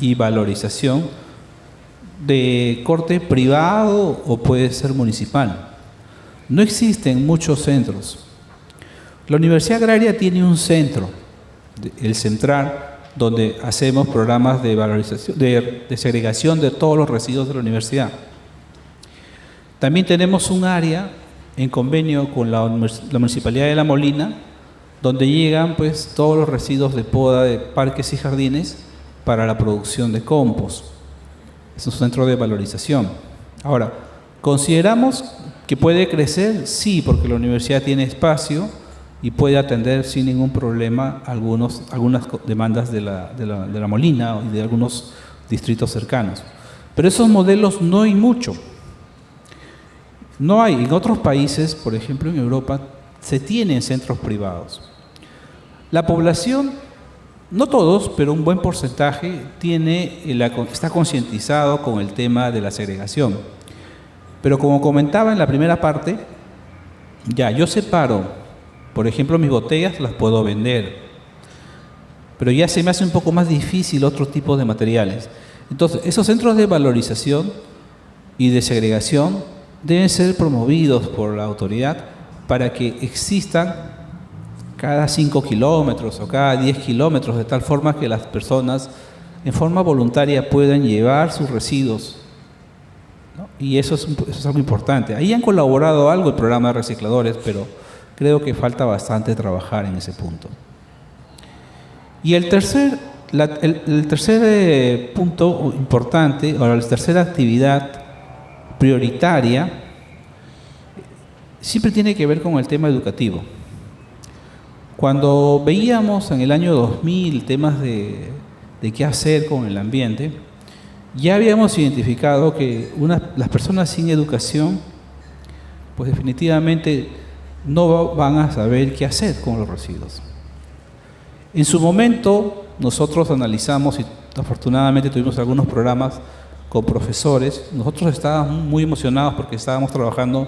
y valorización de corte privado o puede ser municipal. No existen muchos centros. La Universidad Agraria tiene un centro, el Centrar, donde hacemos programas de valorización, de segregación de todos los residuos de la universidad. También tenemos un área en convenio con la Municipalidad de La Molina, donde llegan pues todos los residuos de poda de parques y jardines para la producción de compost. Es un centro de valorización. Ahora, ¿consideramos que puede crecer? Sí, porque la universidad tiene espacio y puede atender sin ningún problema algunas demandas de la Molina y de algunos distritos cercanos. Pero esos modelos no hay mucho. No hay. En otros países, por ejemplo en Europa, se tienen centros privados. La población, no todos, pero un buen porcentaje, está concientizado con el tema de la segregación. Pero como comentaba en la primera parte, yo separo, por ejemplo, mis botellas las puedo vender, pero ya se me hace un poco más difícil otro tipo de materiales. Entonces, esos centros de valorización y de segregación deben ser promovidos por la autoridad para que existan cada 5 kilómetros o cada 10 kilómetros, de tal forma que las personas en forma voluntaria puedan llevar sus residuos, ¿no? Y eso es algo importante. Ahí han colaborado algo el programa de recicladores, pero creo que falta bastante trabajar en ese punto. Y el tercer punto importante, o la tercera actividad prioritaria, siempre tiene que ver con el tema educativo. Cuando veíamos en el año 2000 temas de qué hacer con el ambiente, ya habíamos identificado que las personas sin educación, pues definitivamente no van a saber qué hacer con los residuos. En su momento, nosotros analizamos y afortunadamente tuvimos algunos programas con profesores. Nosotros estábamos muy emocionados porque estábamos trabajando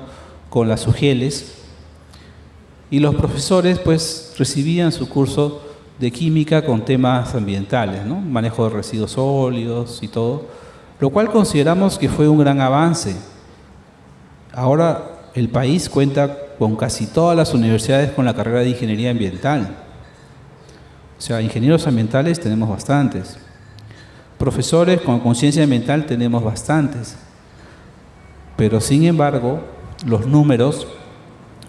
con las UGELes y los profesores pues recibían su curso de química con temas ambientales, ¿no? Manejo de residuos sólidos y todo, lo cual consideramos que fue un gran avance. Ahora el país cuenta con casi todas las universidades con la carrera de ingeniería ambiental. O sea, ingenieros ambientales tenemos bastantes. Profesores con conciencia ambiental tenemos bastantes. Pero sin embargo, los números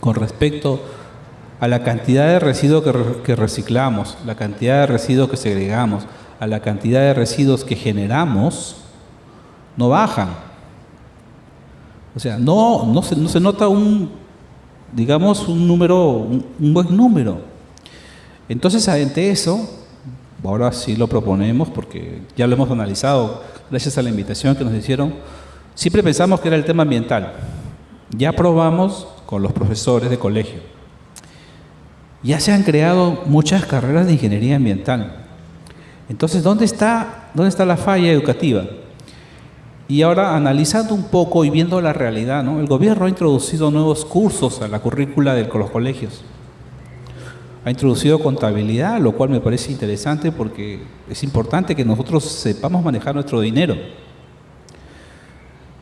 con respecto a la cantidad de residuos que reciclamos, la cantidad de residuos que segregamos, a la cantidad de residuos que generamos, no bajan. O sea, no se nota un número, un buen número. Entonces, ante eso, ahora sí lo proponemos porque ya lo hemos analizado gracias a la invitación que nos hicieron. Siempre pensamos que era el tema ambiental. Ya probamos con los profesores de colegio. Ya se han creado muchas carreras de ingeniería ambiental. Entonces, ¿dónde está la falla educativa? Y ahora, analizando un poco y viendo la realidad, ¿no? El gobierno ha introducido nuevos cursos a la currícula de los colegios. Ha introducido contabilidad, lo cual me parece interesante porque es importante que nosotros sepamos manejar nuestro dinero.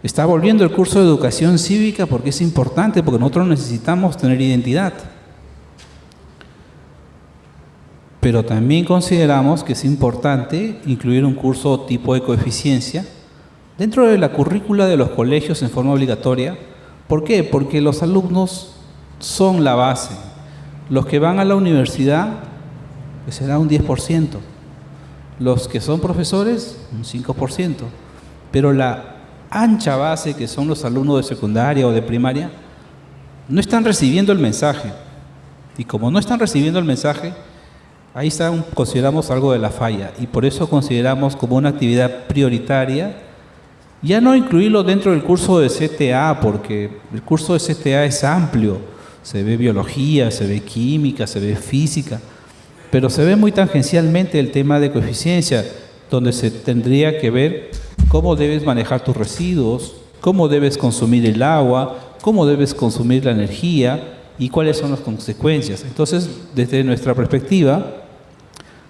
Está volviendo el curso de educación cívica porque es importante, porque nosotros necesitamos tener identidad. Pero también consideramos que es importante incluir un curso tipo de coeficiencia dentro de la currícula de los colegios en forma obligatoria. ¿Por qué? Porque los alumnos son la base. Los que van a la universidad, pues será un 10%. Los que son profesores, un 5%. Pero la ancha base, que son los alumnos de secundaria o de primaria, no están recibiendo el mensaje. Y como no están recibiendo el mensaje, ahí consideramos algo de la falla. Y por eso consideramos como una actividad prioritaria ya no incluirlo dentro del curso de CTA, porque el curso de CTA es amplio. Se ve biología, se ve química, se ve física, pero se ve muy tangencialmente el tema de coeficiencia, donde se tendría que ver cómo debes manejar tus residuos, cómo debes consumir el agua, cómo debes consumir la energía y cuáles son las consecuencias. Entonces, desde nuestra perspectiva,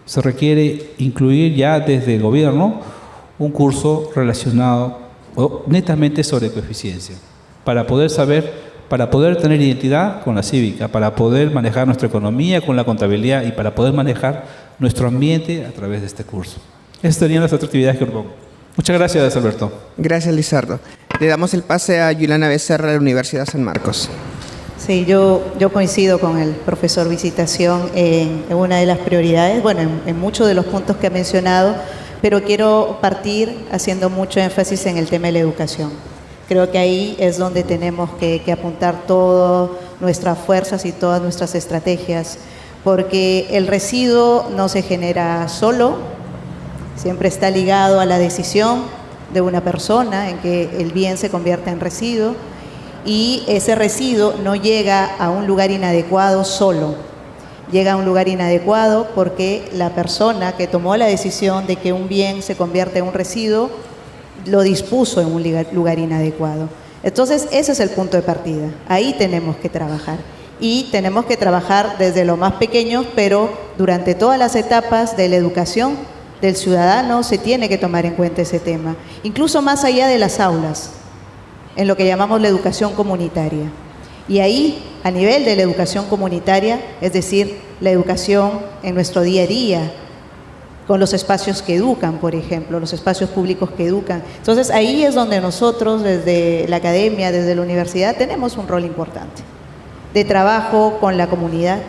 se requiere incluir ya desde el gobierno un curso relacionado netamente sobre coeficiencia, para poder tener identidad con la cívica, para poder manejar nuestra economía con la contabilidad y para poder manejar nuestro ambiente a través de este curso. Esas serían las otras actividades que propongo. Muchas gracias, Alberto. Gracias, Lizardo. Le damos el pase a Yulana Becerra de la Universidad San Marcos. Sí, yo coincido con el profesor Visitación en una de las prioridades, bueno, en muchos de los puntos que ha mencionado, pero quiero partir haciendo mucho énfasis en el tema de la educación. Creo que ahí es donde tenemos que apuntar todas nuestras fuerzas y todas nuestras estrategias, porque el residuo no se genera solo, siempre está ligado a la decisión de una persona en que el bien se convierta en residuo, y ese residuo no llega a un lugar inadecuado solo, llega a un lugar inadecuado porque la persona que tomó la decisión de que un bien se convierta en un residuo lo dispuso en un lugar inadecuado. Entonces, ese es el punto de partida. Ahí tenemos que trabajar. Y tenemos que trabajar desde lo más pequeño, pero durante todas las etapas de la educación del ciudadano se tiene que tomar en cuenta ese tema. Incluso más allá de las aulas, en lo que llamamos la educación comunitaria. Y ahí, a nivel de la educación comunitaria, es decir, la educación en nuestro día a día, con los espacios que educan, por ejemplo, los espacios públicos que educan. Entonces, ahí es donde nosotros, desde la academia, desde la universidad, tenemos un rol importante de trabajo con la comunidad,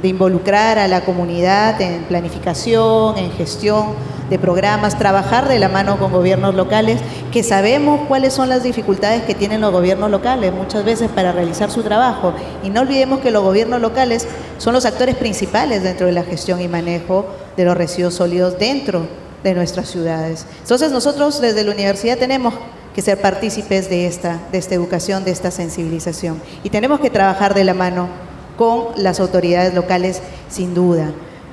de involucrar a la comunidad en planificación, en gestión de programas, trabajar de la mano con gobiernos locales, que sabemos cuáles son las dificultades que tienen los gobiernos locales muchas veces para realizar su trabajo. Y no olvidemos que los gobiernos locales son los actores principales dentro de la gestión y manejo de los residuos sólidos dentro de nuestras ciudades. Entonces, nosotros desde la universidad tenemos que ser partícipes de esta educación, de esta sensibilización. Y tenemos que trabajar de la mano con las autoridades locales, sin duda.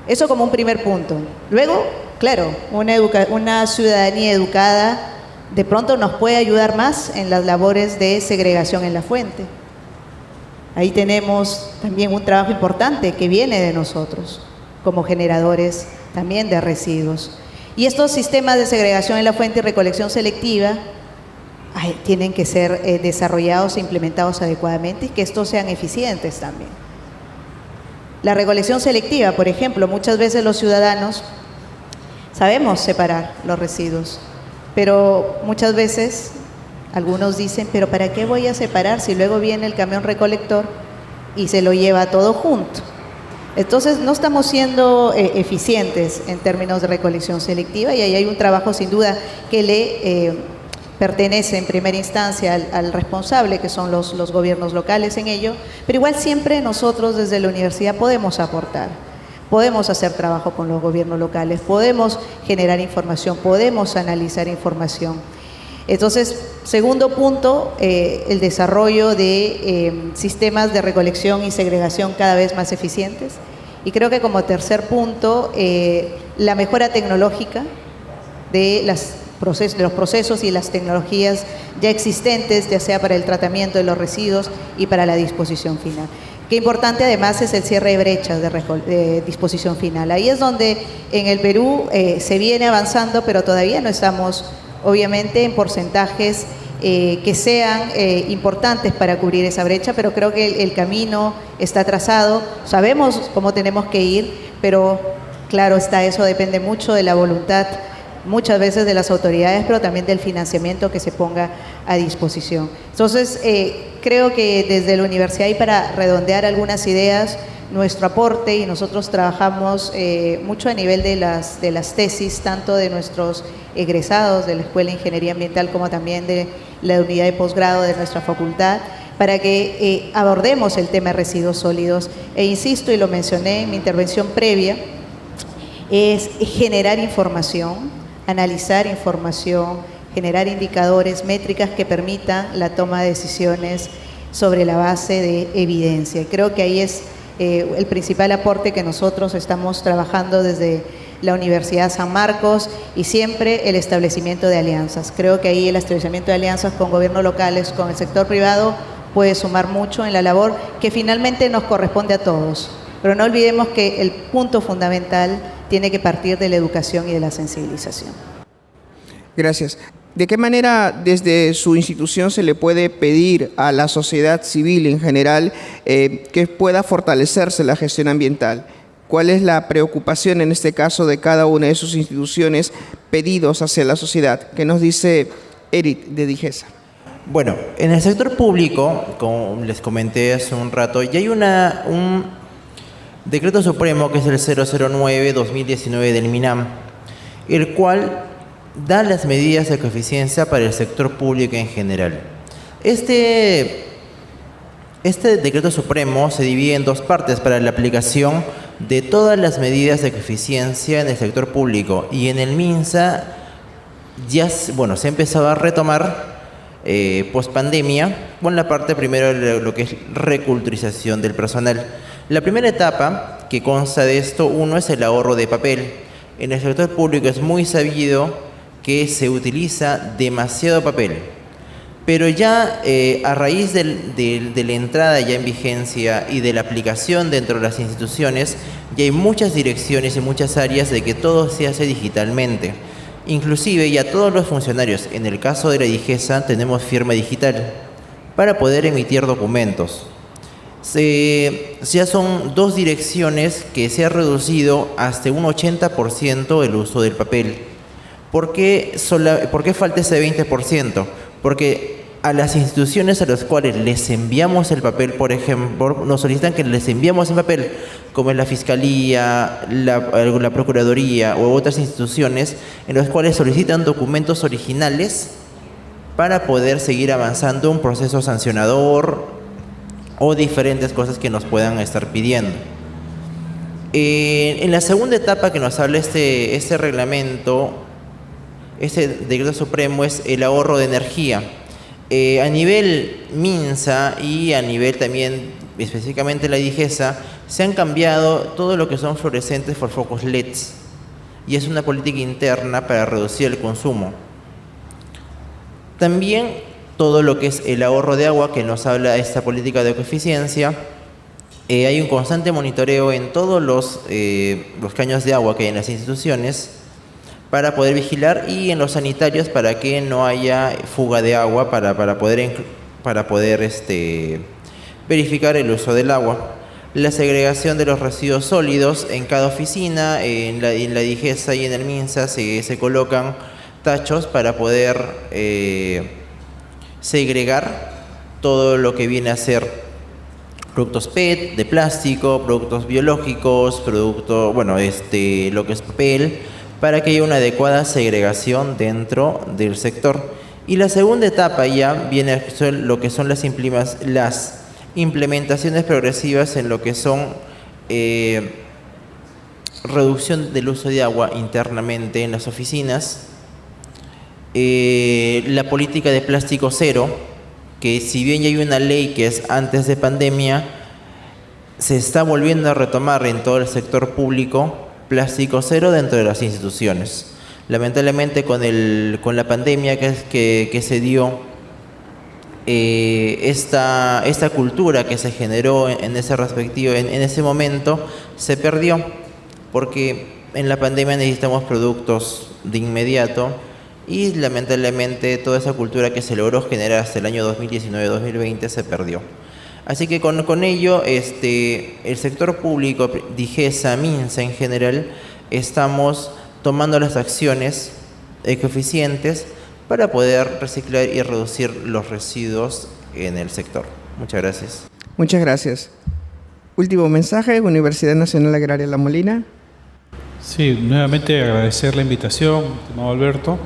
Eso como un primer punto. Luego, claro, una ciudadanía educada de pronto nos puede ayudar más en las labores de segregación en la fuente. Ahí tenemos también un trabajo importante que viene de nosotros, como generadores también de residuos. Y estos sistemas de segregación en la fuente y recolección selectiva tienen que ser desarrollados e implementados adecuadamente y que estos sean eficientes también. La recolección selectiva, por ejemplo, muchas veces los ciudadanos sabemos separar los residuos, pero muchas veces algunos dicen, pero ¿para qué voy a separar si luego viene el camión recolector y se lo lleva todo junto? Entonces no estamos siendo eficientes en términos de recolección selectiva y ahí hay un trabajo sin duda que le pertenece en primera instancia al responsable, que son los gobiernos locales en ello, pero igual siempre nosotros desde la universidad podemos aportar, podemos hacer trabajo con los gobiernos locales, podemos generar información, podemos analizar información. Entonces, segundo punto, el desarrollo de sistemas de recolección y segregación cada vez más eficientes. Y creo que como tercer punto, la mejora tecnológica de los procesos y las tecnologías ya existentes, ya sea para el tratamiento de los residuos y para la disposición final. Qué importante además es el cierre de brechas de disposición final. Ahí es donde en el Perú se viene avanzando, pero todavía no estamos obviamente en porcentajes que sean importantes para cubrir esa brecha, pero creo que el camino está trazado, sabemos cómo tenemos que ir, pero claro está, eso depende mucho de la voluntad, muchas veces de las autoridades, pero también del financiamiento que se ponga a disposición. Entonces, creo que desde la universidad y para redondear algunas ideas, nuestro aporte, y nosotros trabajamos mucho a nivel de las tesis, tanto de nuestros egresados de la Escuela de Ingeniería Ambiental como también de la unidad de posgrado de nuestra facultad, para que abordemos el tema de residuos sólidos. E insisto, y lo mencioné en mi intervención previa, es generar información, analizar información, generar indicadores, métricas que permitan la toma de decisiones sobre la base de evidencia. Creo que ahí es el principal aporte que nosotros estamos trabajando desde la Universidad San Marcos y siempre el establecimiento de alianzas. Creo que ahí el establecimiento de alianzas con gobiernos locales, con el sector privado, puede sumar mucho en la labor que finalmente nos corresponde a todos. Pero no olvidemos que el punto fundamental tiene que partir de la educación y de la sensibilización. Gracias. ¿De qué manera desde su institución se le puede pedir a la sociedad civil en general que pueda fortalecerse la gestión ambiental? ¿Cuál es la preocupación en este caso de cada una de sus instituciones, pedidos hacia la sociedad? ¿Qué nos dice Eric de DIGESA? Bueno, en el sector público, como les comenté hace un rato, ya hay un decreto supremo que es el 009-2019 del MINAM, el cual da las medidas de coeficiencia para el sector público en general. Este decreto supremo se divide en dos partes para la aplicación de todas las medidas de coeficiencia en el sector público, y en el MINSA ya se ha empezado a retomar post-pandemia con la parte primero de lo que es reculturización del personal. La primera etapa que consta de esto, uno es el ahorro de papel. En el sector público es muy sabido que se utiliza demasiado papel, pero ya a raíz de la entrada ya en vigencia y de la aplicación dentro de las instituciones, ya hay muchas direcciones y muchas áreas de que todo se hace digitalmente. Inclusive ya todos los funcionarios, en el caso de la DIGESA, tenemos firma digital para poder emitir documentos. Ya son dos direcciones que se ha reducido hasta un 80% el uso del papel. ¿Por qué falta ese 20%? Porque a las instituciones a las cuales les enviamos el papel, por ejemplo, nos solicitan que les enviamos el papel, como es la Fiscalía, la Procuraduría u otras instituciones, en las cuales solicitan documentos originales para poder seguir avanzando un proceso sancionador o diferentes cosas que nos puedan estar pidiendo. En la segunda etapa que nos habla este reglamento, este decreto supremo, es el ahorro de energía. A nivel MINSA y a nivel también específicamente la DIGESA, se han cambiado todo lo que son fluorescentes por focos LEDs, y es una política interna para reducir el consumo. También todo lo que es el ahorro de agua, que nos habla esta política de ecoeficiencia. Hay un constante monitoreo en todos los caños de agua que hay en las instituciones para poder vigilar, y en los sanitarios para que no haya fuga de agua, para poder verificar el uso del agua. La segregación de los residuos sólidos en cada oficina, en la DIGESA y en el MINSA se colocan tachos para poder segregar todo lo que viene a ser productos PET, de plástico, productos biológicos, lo que es papel, para que haya una adecuada segregación dentro del sector. Y la segunda etapa ya viene a ser lo que son las implementaciones progresivas en lo que son reducción del uso de agua internamente en las oficinas, la política de plástico cero, que si bien ya hay una ley que es antes de pandemia, se está volviendo a retomar en todo el sector público plástico cero dentro de las instituciones. Lamentablemente con la pandemia que se dio, esta cultura que se generó en ese momento se perdió, porque en la pandemia necesitamos productos de inmediato, y lamentablemente toda esa cultura que se logró generar hasta el año 2019-2020 se perdió. Así que con ello, el sector público, DIGESA, MINSA en general, estamos tomando las acciones ecoeficientes para poder reciclar y reducir los residuos en el sector. Muchas gracias. Muchas gracias. Último mensaje, Universidad Nacional Agraria La Molina. Sí, nuevamente agradecer la invitación, estimado Alberto.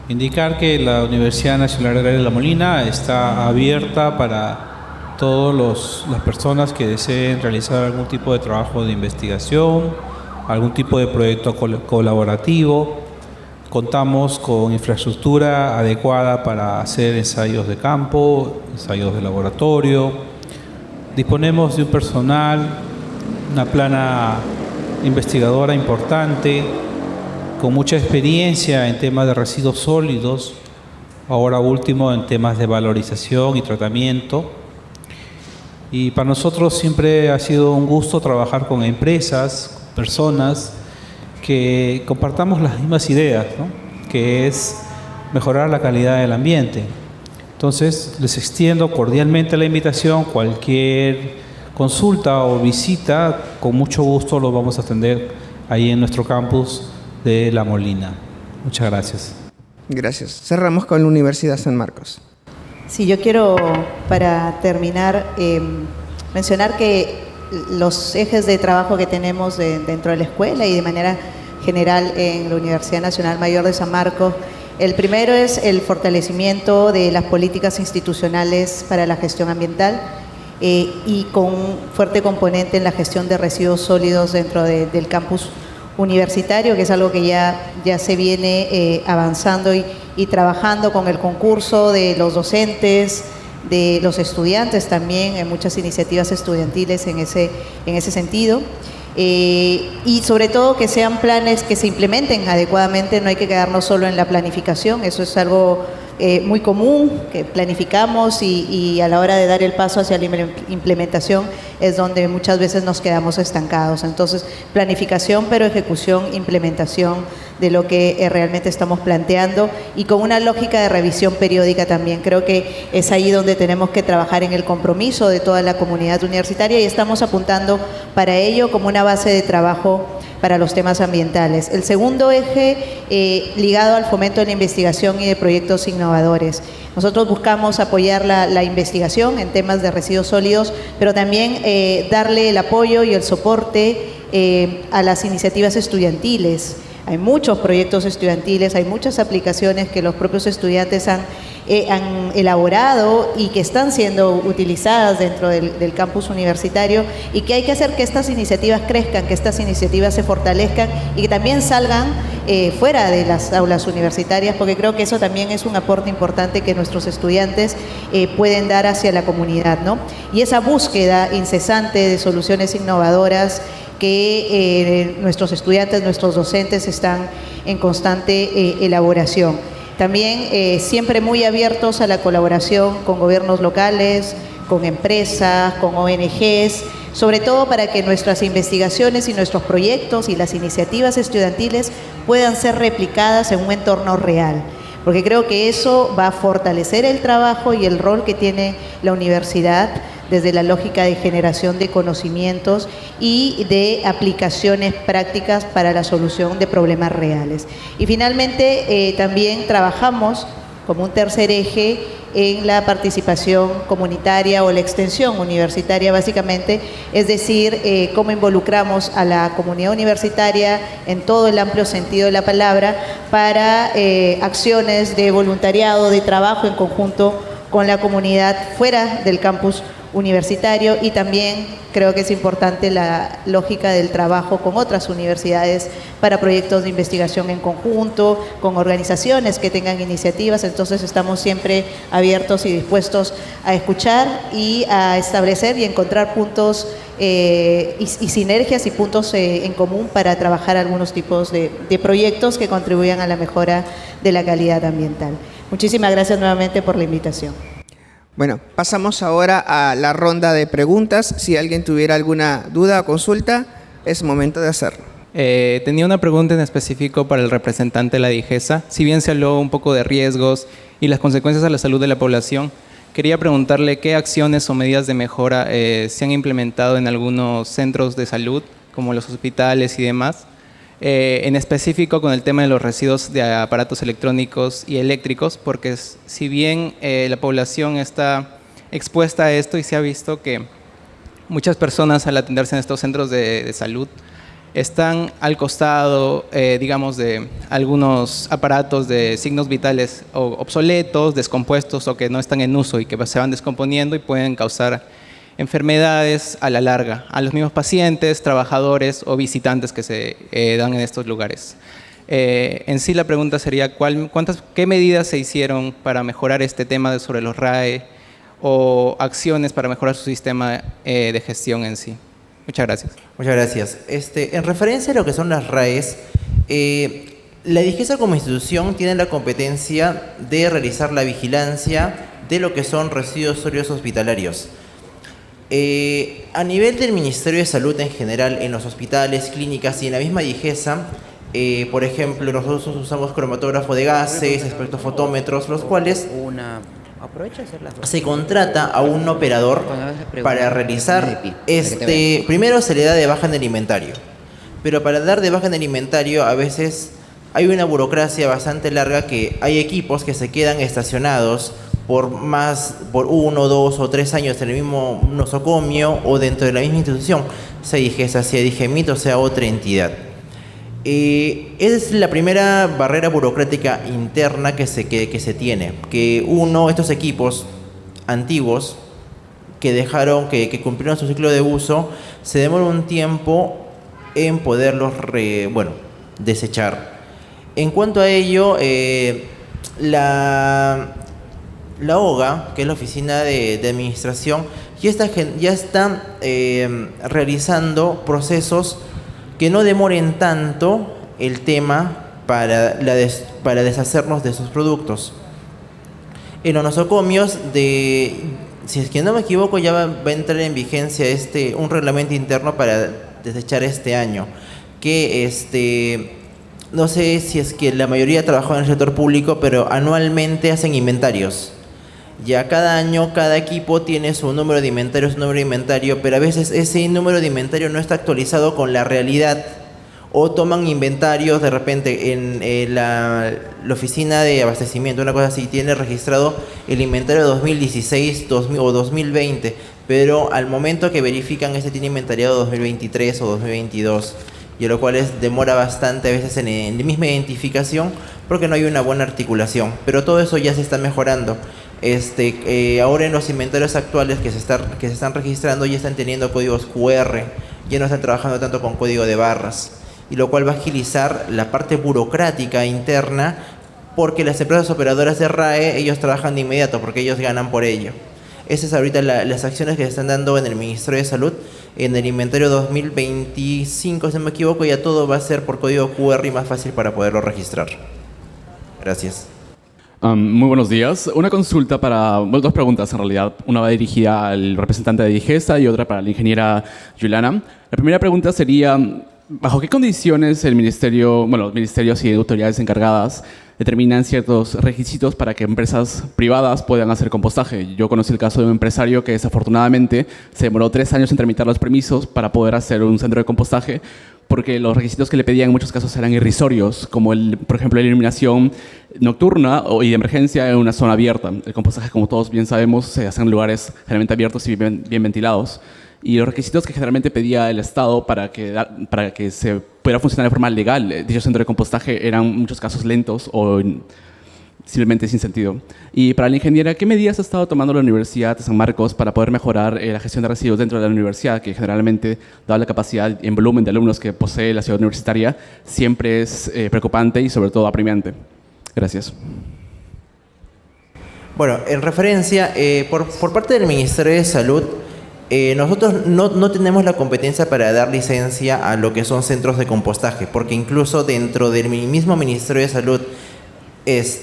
Indicar que la Universidad Nacional Agraria La Molina está abierta para todas las personas que deseen realizar algún tipo de trabajo de investigación, algún tipo de proyecto colaborativo. Contamos con infraestructura adecuada para hacer ensayos de campo, ensayos de laboratorio. Disponemos de un personal, una plana investigadora importante, con mucha experiencia en temas de residuos sólidos, ahora último en temas de valorización y tratamiento. Y para nosotros siempre ha sido un gusto trabajar con empresas, personas que compartamos las mismas ideas, ¿no? Que es mejorar la calidad del ambiente. Entonces, les extiendo cordialmente la invitación. Cualquier consulta o visita, con mucho gusto los vamos a atender ahí en nuestro campus de La Molina. Muchas gracias. Gracias. Cerramos con la Universidad San Marcos. Sí, yo quiero, para terminar, mencionar que los ejes de trabajo que tenemos dentro de la escuela y de manera general en la Universidad Nacional Mayor de San Marcos, el primero es el fortalecimiento de las políticas institucionales para la gestión ambiental y con un fuerte componente en la gestión de residuos sólidos dentro del campus universitario, que es algo que ya se viene avanzando y trabajando con el concurso de los docentes, de los estudiantes también, en muchas iniciativas estudiantiles en ese sentido. Y sobre todo que sean planes que se implementen adecuadamente, no hay que quedarnos solo en la planificación, eso es algo muy común, que planificamos y a la hora de dar el paso hacia la implementación es donde muchas veces nos quedamos estancados. Entonces, planificación, pero ejecución, implementación de lo que realmente estamos planteando y con una lógica de revisión periódica también. Creo que es ahí donde tenemos que trabajar en el compromiso de toda la comunidad universitaria y estamos apuntando para ello como una base de trabajo para los temas ambientales. El segundo eje ligado al fomento de la investigación y de proyectos innovadores. Nosotros buscamos apoyar la investigación en temas de residuos sólidos, pero también darle el apoyo y el soporte a las iniciativas estudiantiles. Hay muchos proyectos estudiantiles, hay muchas aplicaciones que los propios estudiantes han elaborado y que están siendo utilizadas dentro del campus universitario y que hay que hacer que estas iniciativas crezcan, que estas iniciativas se fortalezcan y que también salgan fuera de las aulas universitarias, porque creo que eso también es un aporte importante que nuestros estudiantes pueden dar hacia la comunidad, ¿no? Y esa búsqueda incesante de soluciones innovadoras que nuestros estudiantes, nuestros docentes están en constante elaboración. También siempre muy abiertos a la colaboración con gobiernos locales, con empresas, con ONGs, sobre todo para que nuestras investigaciones y nuestros proyectos y las iniciativas estudiantiles puedan ser replicadas en un entorno real. Porque creo que eso va a fortalecer el trabajo y el rol que tiene la universidad desde la lógica de generación de conocimientos y de aplicaciones prácticas para la solución de problemas reales. Y finalmente también trabajamos como un tercer eje en la participación comunitaria o la extensión universitaria básicamente, es decir, cómo involucramos a la comunidad universitaria en todo el amplio sentido de la palabra para acciones de voluntariado, de trabajo en conjunto con la comunidad fuera del campus universitario, y también creo que es importante la lógica del trabajo con otras universidades para proyectos de investigación en conjunto, con organizaciones que tengan iniciativas. Entonces estamos siempre abiertos y dispuestos a escuchar y a establecer y encontrar puntos y sinergias y puntos en común para trabajar algunos tipos de proyectos que contribuyan a la mejora de la calidad ambiental. Muchísimas gracias nuevamente por la invitación. Bueno, pasamos ahora a la ronda de preguntas. Si alguien tuviera alguna duda o consulta, es momento de hacerlo. Tenía una pregunta en específico para el representante de la DIGESA. Si bien se habló un poco de riesgos y las consecuencias a la salud de la población, quería preguntarle qué acciones o medidas de mejora se han implementado en algunos centros de salud, como los hospitales y demás, en específico con el tema de los residuos de aparatos electrónicos y eléctricos, porque si bien la población está expuesta a esto y se ha visto que muchas personas al atenderse en estos centros de salud están al costado, digamos, de algunos aparatos de signos vitales obsoletos, descompuestos o que no están en uso y que se van descomponiendo y pueden causar enfermedades a la larga a los mismos pacientes, trabajadores o visitantes que se dan en estos lugares. En sí la pregunta sería ¿qué medidas se hicieron para mejorar este tema sobre los RAE o acciones para mejorar su sistema de gestión en sí? Muchas gracias. Muchas gracias. En referencia a lo que son las RAEs, la DIGESA como institución tiene la competencia de realizar la vigilancia de lo que son residuos sólidos hospitalarios. A nivel del Ministerio de Salud en general, en los hospitales, clínicas y en la misma DIGESA, por ejemplo, nosotros usamos cromatógrafo de gases, espectrofotómetros, los cuales se contrata a un operador para realizar, primero se le da de baja en el inventario, pero para dar de baja en el inventario a veces hay una burocracia bastante larga, que hay equipos que se quedan estacionados por 1, 2 o 3 años en el mismo nosocomio o dentro de la misma institución, sea DIGESA, sea DIGEMIT o sea otra entidad. Es la primera barrera burocrática interna que se tiene, que estos equipos antiguos que cumplieron su ciclo de uso, se demora un tiempo en poderlos desechar. En cuanto a ello, la OGA, que es la Oficina de Administración, ya está realizando procesos que no demoren tanto el tema para deshacernos de esos productos. En los nosocomios, si es que no me equivoco, ya va a entrar en vigencia un reglamento interno para desechar este año, que no sé si es que la mayoría trabajó en el sector público, pero anualmente hacen inventarios. Ya cada año, cada equipo tiene su número de inventario, pero a veces ese número de inventario no está actualizado con la realidad, o toman inventarios de repente en la oficina de abastecimiento, una cosa así, tiene registrado el inventario de 2016 o 2020, pero al momento que verifican tiene inventariado 2023 o 2022, y lo cual demora bastante a veces en la misma identificación porque no hay una buena articulación, pero todo eso ya se está mejorando. Ahora en los inventarios actuales que se están registrando ya están teniendo códigos QR, ya no están trabajando tanto con código de barras, y lo cual va a agilizar la parte burocrática interna, porque las empresas operadoras de RAE, ellos trabajan de inmediato porque ellos ganan por ello. Esas son ahorita las acciones que se están dando en el Ministerio de Salud. En el inventario 2025, si no me equivoco, ya todo va a ser por código QR y más fácil para poderlo registrar. Gracias. Muy buenos días. Una consulta para, bueno, dos preguntas en realidad. Una va dirigida al representante de Digesa y otra para la ingeniera Juliana. La primera pregunta sería, ¿bajo qué condiciones el ministerio, bueno, los ministerios y autoridades encargadas determinan ciertos requisitos para que empresas privadas puedan hacer compostaje? Yo conocí el caso de un empresario que desafortunadamente se demoró 3 años en tramitar los permisos para poder hacer un centro de compostaje, porque los requisitos que le pedían en muchos casos eran irrisorios, como, por ejemplo, la iluminación nocturna y de emergencia en una zona abierta. El compostaje, como todos bien sabemos, se hace en lugares generalmente abiertos y bien ventilados. Y los requisitos que generalmente pedía el Estado para que se pudiera funcionar de forma legal dicho centro de compostaje eran en muchos casos lentos o simplemente sin sentido. Y para la ingeniera, ¿qué medidas ha estado tomando la Universidad de San Marcos para poder mejorar la gestión de residuos dentro de la universidad, que generalmente, dada la capacidad y en volumen de alumnos que posee la ciudad universitaria, siempre es preocupante y sobre todo apremiante? Gracias. Bueno, en referencia, por parte del Ministerio de Salud, nosotros no tenemos la competencia para dar licencia a lo que son centros de compostaje, porque incluso dentro del mismo Ministerio de Salud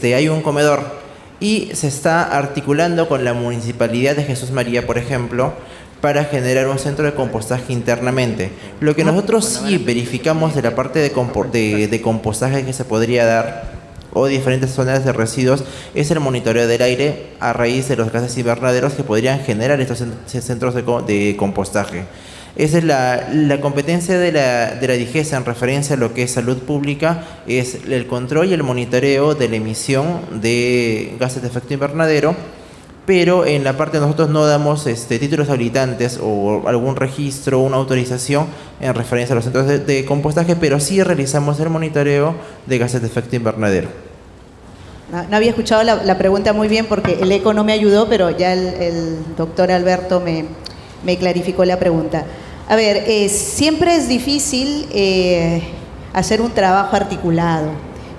hay un comedor y se está articulando con la Municipalidad de Jesús María, por ejemplo, para generar un centro de compostaje internamente. Lo que nosotros sí verificamos de la parte de compostaje que se podría dar, o diferentes zonas de residuos, es el monitoreo del aire a raíz de los gases invernaderos que podrían generar estos centros de compostaje. Esa es la competencia de la Digesa en referencia a lo que es salud pública, es el control y el monitoreo de la emisión de gases de efecto invernadero, pero en la parte de nosotros no damos títulos habilitantes o algún registro, una autorización en referencia a los centros de compostaje, pero sí realizamos el monitoreo de gases de efecto invernadero. No había escuchado la pregunta muy bien porque el eco no me ayudó, pero ya el doctor Alberto me clarificó la pregunta. A ver, siempre es difícil hacer un trabajo articulado.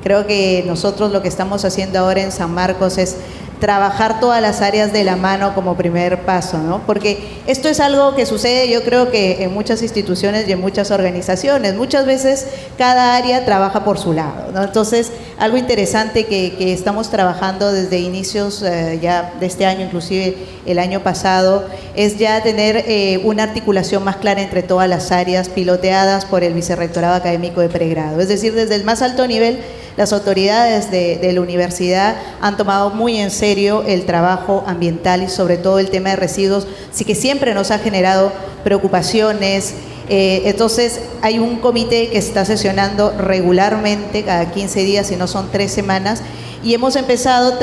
Creo que nosotros lo que estamos haciendo ahora en San Marcos es trabajar todas las áreas de la mano como primer paso, ¿no? Porque esto es algo que sucede, yo creo que en muchas instituciones y en muchas organizaciones. Muchas veces cada área trabaja por su lado, ¿no? Entonces, algo interesante que estamos trabajando desde inicios ya de este año, inclusive el año pasado, es ya tener una articulación más clara entre todas las áreas piloteadas por el Vicerrectorado Académico de Pregrado. Es decir, desde el más alto nivel, las autoridades de la universidad han tomado muy en serio el trabajo ambiental y sobre todo el tema de residuos, sí que siempre nos ha generado preocupaciones. Entonces hay un comité que está sesionando regularmente cada 15 días, si no son 3 semanas, y hemos empezado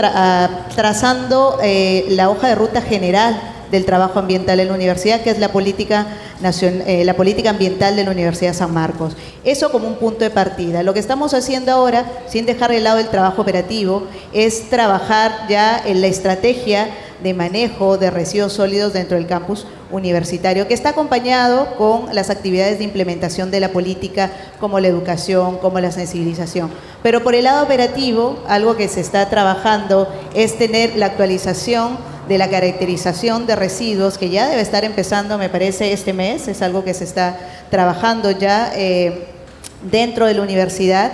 trazando la hoja de ruta general del trabajo ambiental en la universidad, que es la política ambiental de la Universidad de San Marcos. Eso como un punto de partida. Lo que estamos haciendo ahora, sin dejar de lado el trabajo operativo, es trabajar ya en la estrategia de manejo de residuos sólidos dentro del campus universitario, que está acompañado con las actividades de implementación de la política, como la educación, como la sensibilización. Pero por el lado operativo, algo que se está trabajando es tener la actualización de la caracterización de residuos, que ya debe estar empezando, me parece, este mes. Es algo que se está trabajando ya dentro de la universidad.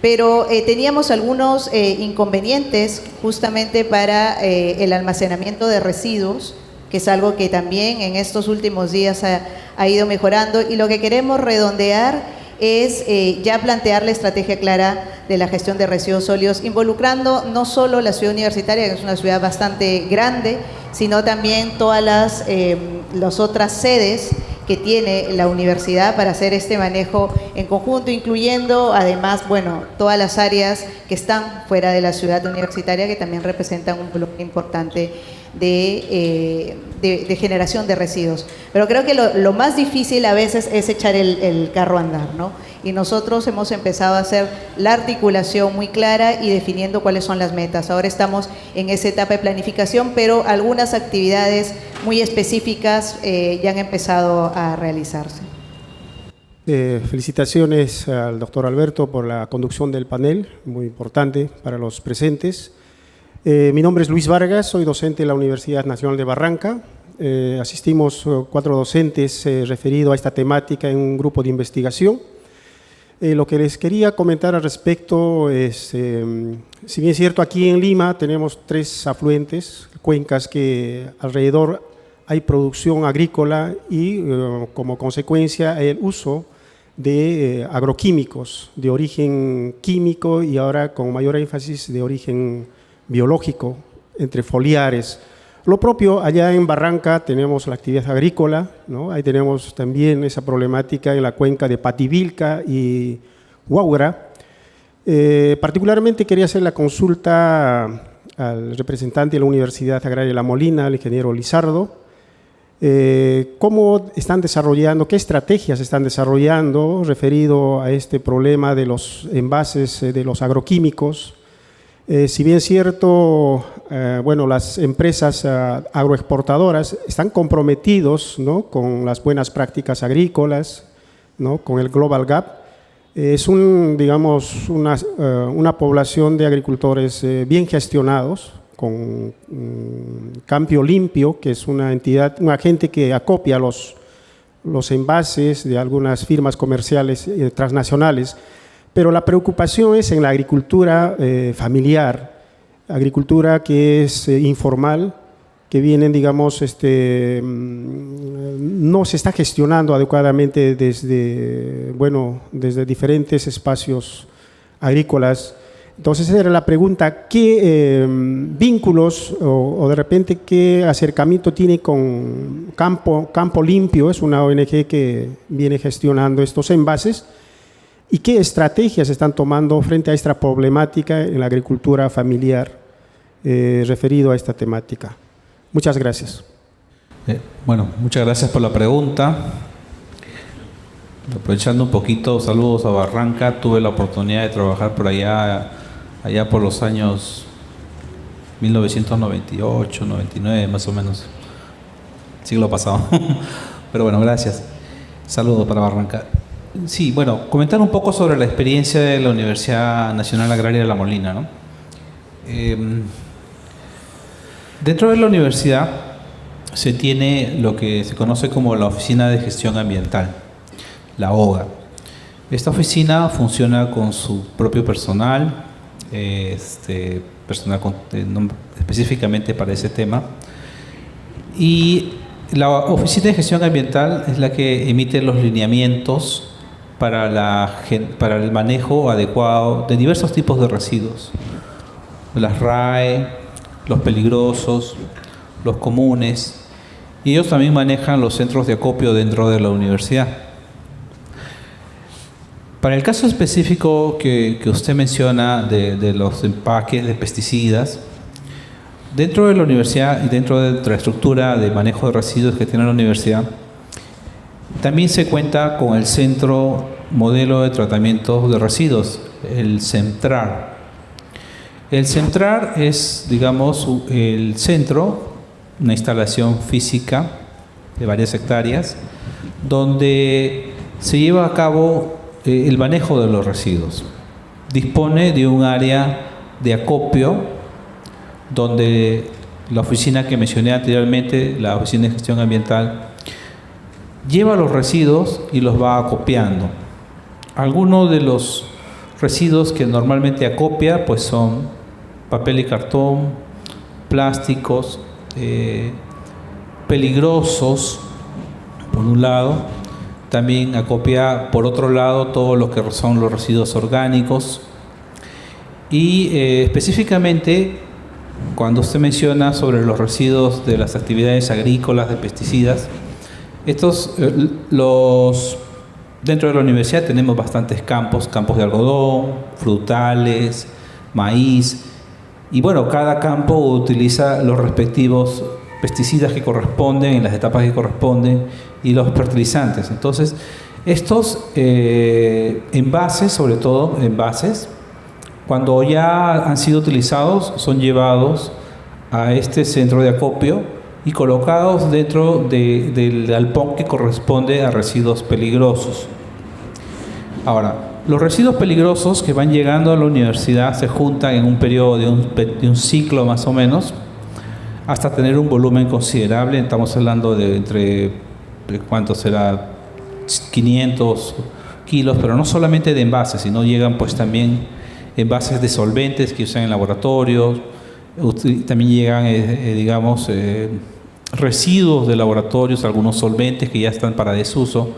Pero teníamos algunos inconvenientes justamente para el almacenamiento de residuos, que es algo que también en estos últimos días ha ido mejorando, y lo que queremos redondear es ya plantear la estrategia clara de la gestión de residuos sólidos, involucrando no solo la ciudad universitaria, que es una ciudad bastante grande, sino también todas las otras sedes que tiene la universidad para hacer este manejo en conjunto, incluyendo además, bueno, todas las áreas que están fuera de la ciudad universitaria, que también representan un volumen importante de generación de residuos. Pero creo que lo más difícil a veces es echar el carro a andar, ¿no? Y nosotros hemos empezado a hacer la articulación muy clara y definiendo cuáles son las metas. Ahora estamos en esa etapa de planificación, pero algunas actividades muy específicas ya han empezado a realizarse. Felicitaciones al doctor Alberto por la conducción del panel, muy importante para los presentes. Mi nombre es Luis Vargas, soy docente de la Universidad Nacional de Barranca. Asistimos 4 docentes referidos a esta temática en un grupo de investigación. Lo que les quería comentar al respecto es, si bien es cierto, aquí en Lima tenemos 3 afluentes, cuencas que alrededor hay producción agrícola y como consecuencia el uso de agroquímicos de origen químico y ahora con mayor énfasis de origen biológico, entre foliares. Lo propio, allá en Barranca tenemos la actividad agrícola, ¿no? Ahí tenemos también esa problemática en la cuenca de Pativilca y Huaura. Particularmente quería hacer la consulta al representante de la Universidad Agraria La Molina, el ingeniero Lizardo. ¿Cómo están desarrollando, qué estrategias están desarrollando referido a este problema de los envases de los agroquímicos? Si bien es cierto, bueno, las empresas agroexportadoras están comprometidos, ¿no?, con las buenas prácticas agrícolas, ¿no?, con el Global Gap. Es digamos, una población de agricultores bien gestionados, con Campio Limpio, que es una entidad, un agente que acopia los envases de algunas firmas comerciales transnacionales. Pero la preocupación es en la agricultura familiar, agricultura que es informal, que vienen, digamos, no se está gestionando adecuadamente desde diferentes espacios agrícolas. Entonces, esa era la pregunta, ¿qué vínculos o de repente qué acercamiento tiene con Campo Limpio? Es una ONG que viene gestionando estos envases. ¿Y qué estrategias están tomando frente a esta problemática en la agricultura familiar referido a esta temática? Muchas gracias. Bueno, muchas gracias por la pregunta. Aprovechando un poquito, saludos a Barranca. Tuve la oportunidad de trabajar por allá por los años 1998, 99, más o menos. Siglo pasado. Pero bueno, gracias. Saludos para Barranca. Sí, bueno, comentar un poco sobre la experiencia de la Universidad Nacional Agraria de La Molina, ¿no? Dentro de la universidad se tiene lo que se conoce como la Oficina de Gestión Ambiental, la OGA. Esta oficina funciona con su propio personal, específicamente para ese tema, y la Oficina de Gestión Ambiental es la que emite los lineamientos para el manejo adecuado de diversos tipos de residuos, las RAE, los peligrosos, los comunes, y ellos también manejan los centros de acopio dentro de la universidad. Para el caso específico que usted menciona de los empaques de pesticidas, dentro de la universidad y dentro de la estructura de manejo de residuos que tiene la universidad, también se cuenta con el Centro Modelo de Tratamiento de Residuos, el CEMTRAR. El CEMTRAR es, digamos, el centro, una instalación física de varias hectáreas, donde se lleva a cabo el manejo de los residuos. Dispone de un área de acopio, donde la oficina que mencioné anteriormente, la Oficina de Gestión Ambiental, lleva los residuos y los va acopiando. Algunos de los residuos que normalmente acopia pues son papel y cartón, plásticos, peligrosos, por un lado. También acopia, por otro lado, todo lo que son los residuos orgánicos. Y específicamente, cuando usted menciona sobre los residuos de las actividades agrícolas, de pesticidas, dentro de la universidad tenemos bastantes campos de algodón, frutales, maíz, y bueno, cada campo utiliza los respectivos pesticidas que corresponden, en las etapas que corresponden, y los fertilizantes. Entonces, estos envases, sobre todo envases, cuando ya han sido utilizados, son llevados a este centro de acopio y colocados dentro del galpón que corresponde a residuos peligrosos. Ahora, los residuos peligrosos que van llegando a la universidad se juntan en un periodo de un ciclo más o menos, hasta tener un volumen considerable. Estamos hablando de entre, ¿cuánto será? 500 kilos, pero no solamente de envases, sino llegan pues también envases de solventes que usan en laboratorios, también llegan, digamos, residuos de laboratorios, algunos solventes que ya están para desuso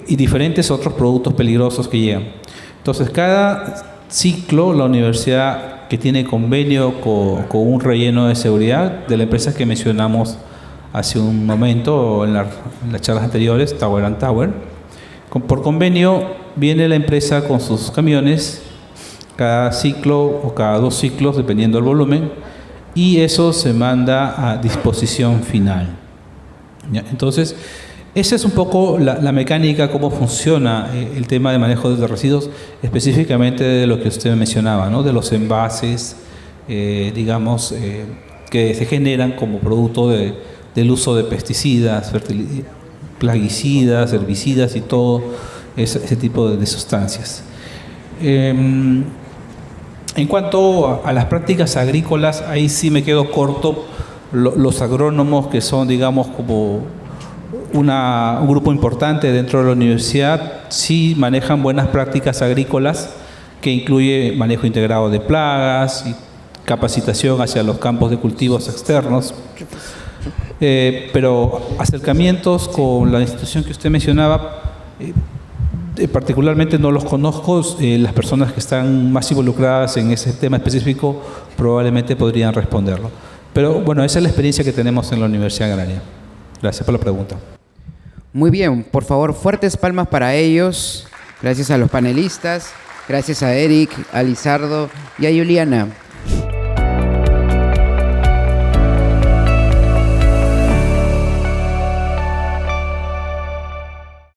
y diferentes otros productos peligrosos que llegan. Entonces, cada ciclo, la universidad que tiene convenio con un relleno de seguridad de la empresa que mencionamos hace un momento en las charlas anteriores, Tower and Tower, por convenio viene la empresa con sus camiones cada ciclo o cada 2 ciclos, dependiendo del volumen, y eso se manda a disposición final. ¿Ya? Entonces, esa es un poco la mecánica, cómo funciona el tema de manejo de residuos, específicamente de lo que usted mencionaba, ¿no? De los envases, digamos, que se generan como producto del uso de pesticidas, plaguicidas, herbicidas y todo ese tipo de sustancias. En cuanto a las prácticas agrícolas, ahí sí me quedo corto. Los agrónomos, que son, digamos, como un grupo importante dentro de la universidad, sí manejan buenas prácticas agrícolas, que incluye manejo integrado de plagas y capacitación hacia los campos de cultivos externos. Pero acercamientos con la institución que usted mencionaba, particularmente no los conozco. Las personas que están más involucradas en ese tema específico probablemente podrían responderlo. Pero bueno, esa es la experiencia que tenemos en la Universidad Agraria. Gracias por la pregunta. Muy bien, por favor, fuertes palmas para ellos. Gracias a los panelistas, gracias a Eric, a Lizardo y a Juliana.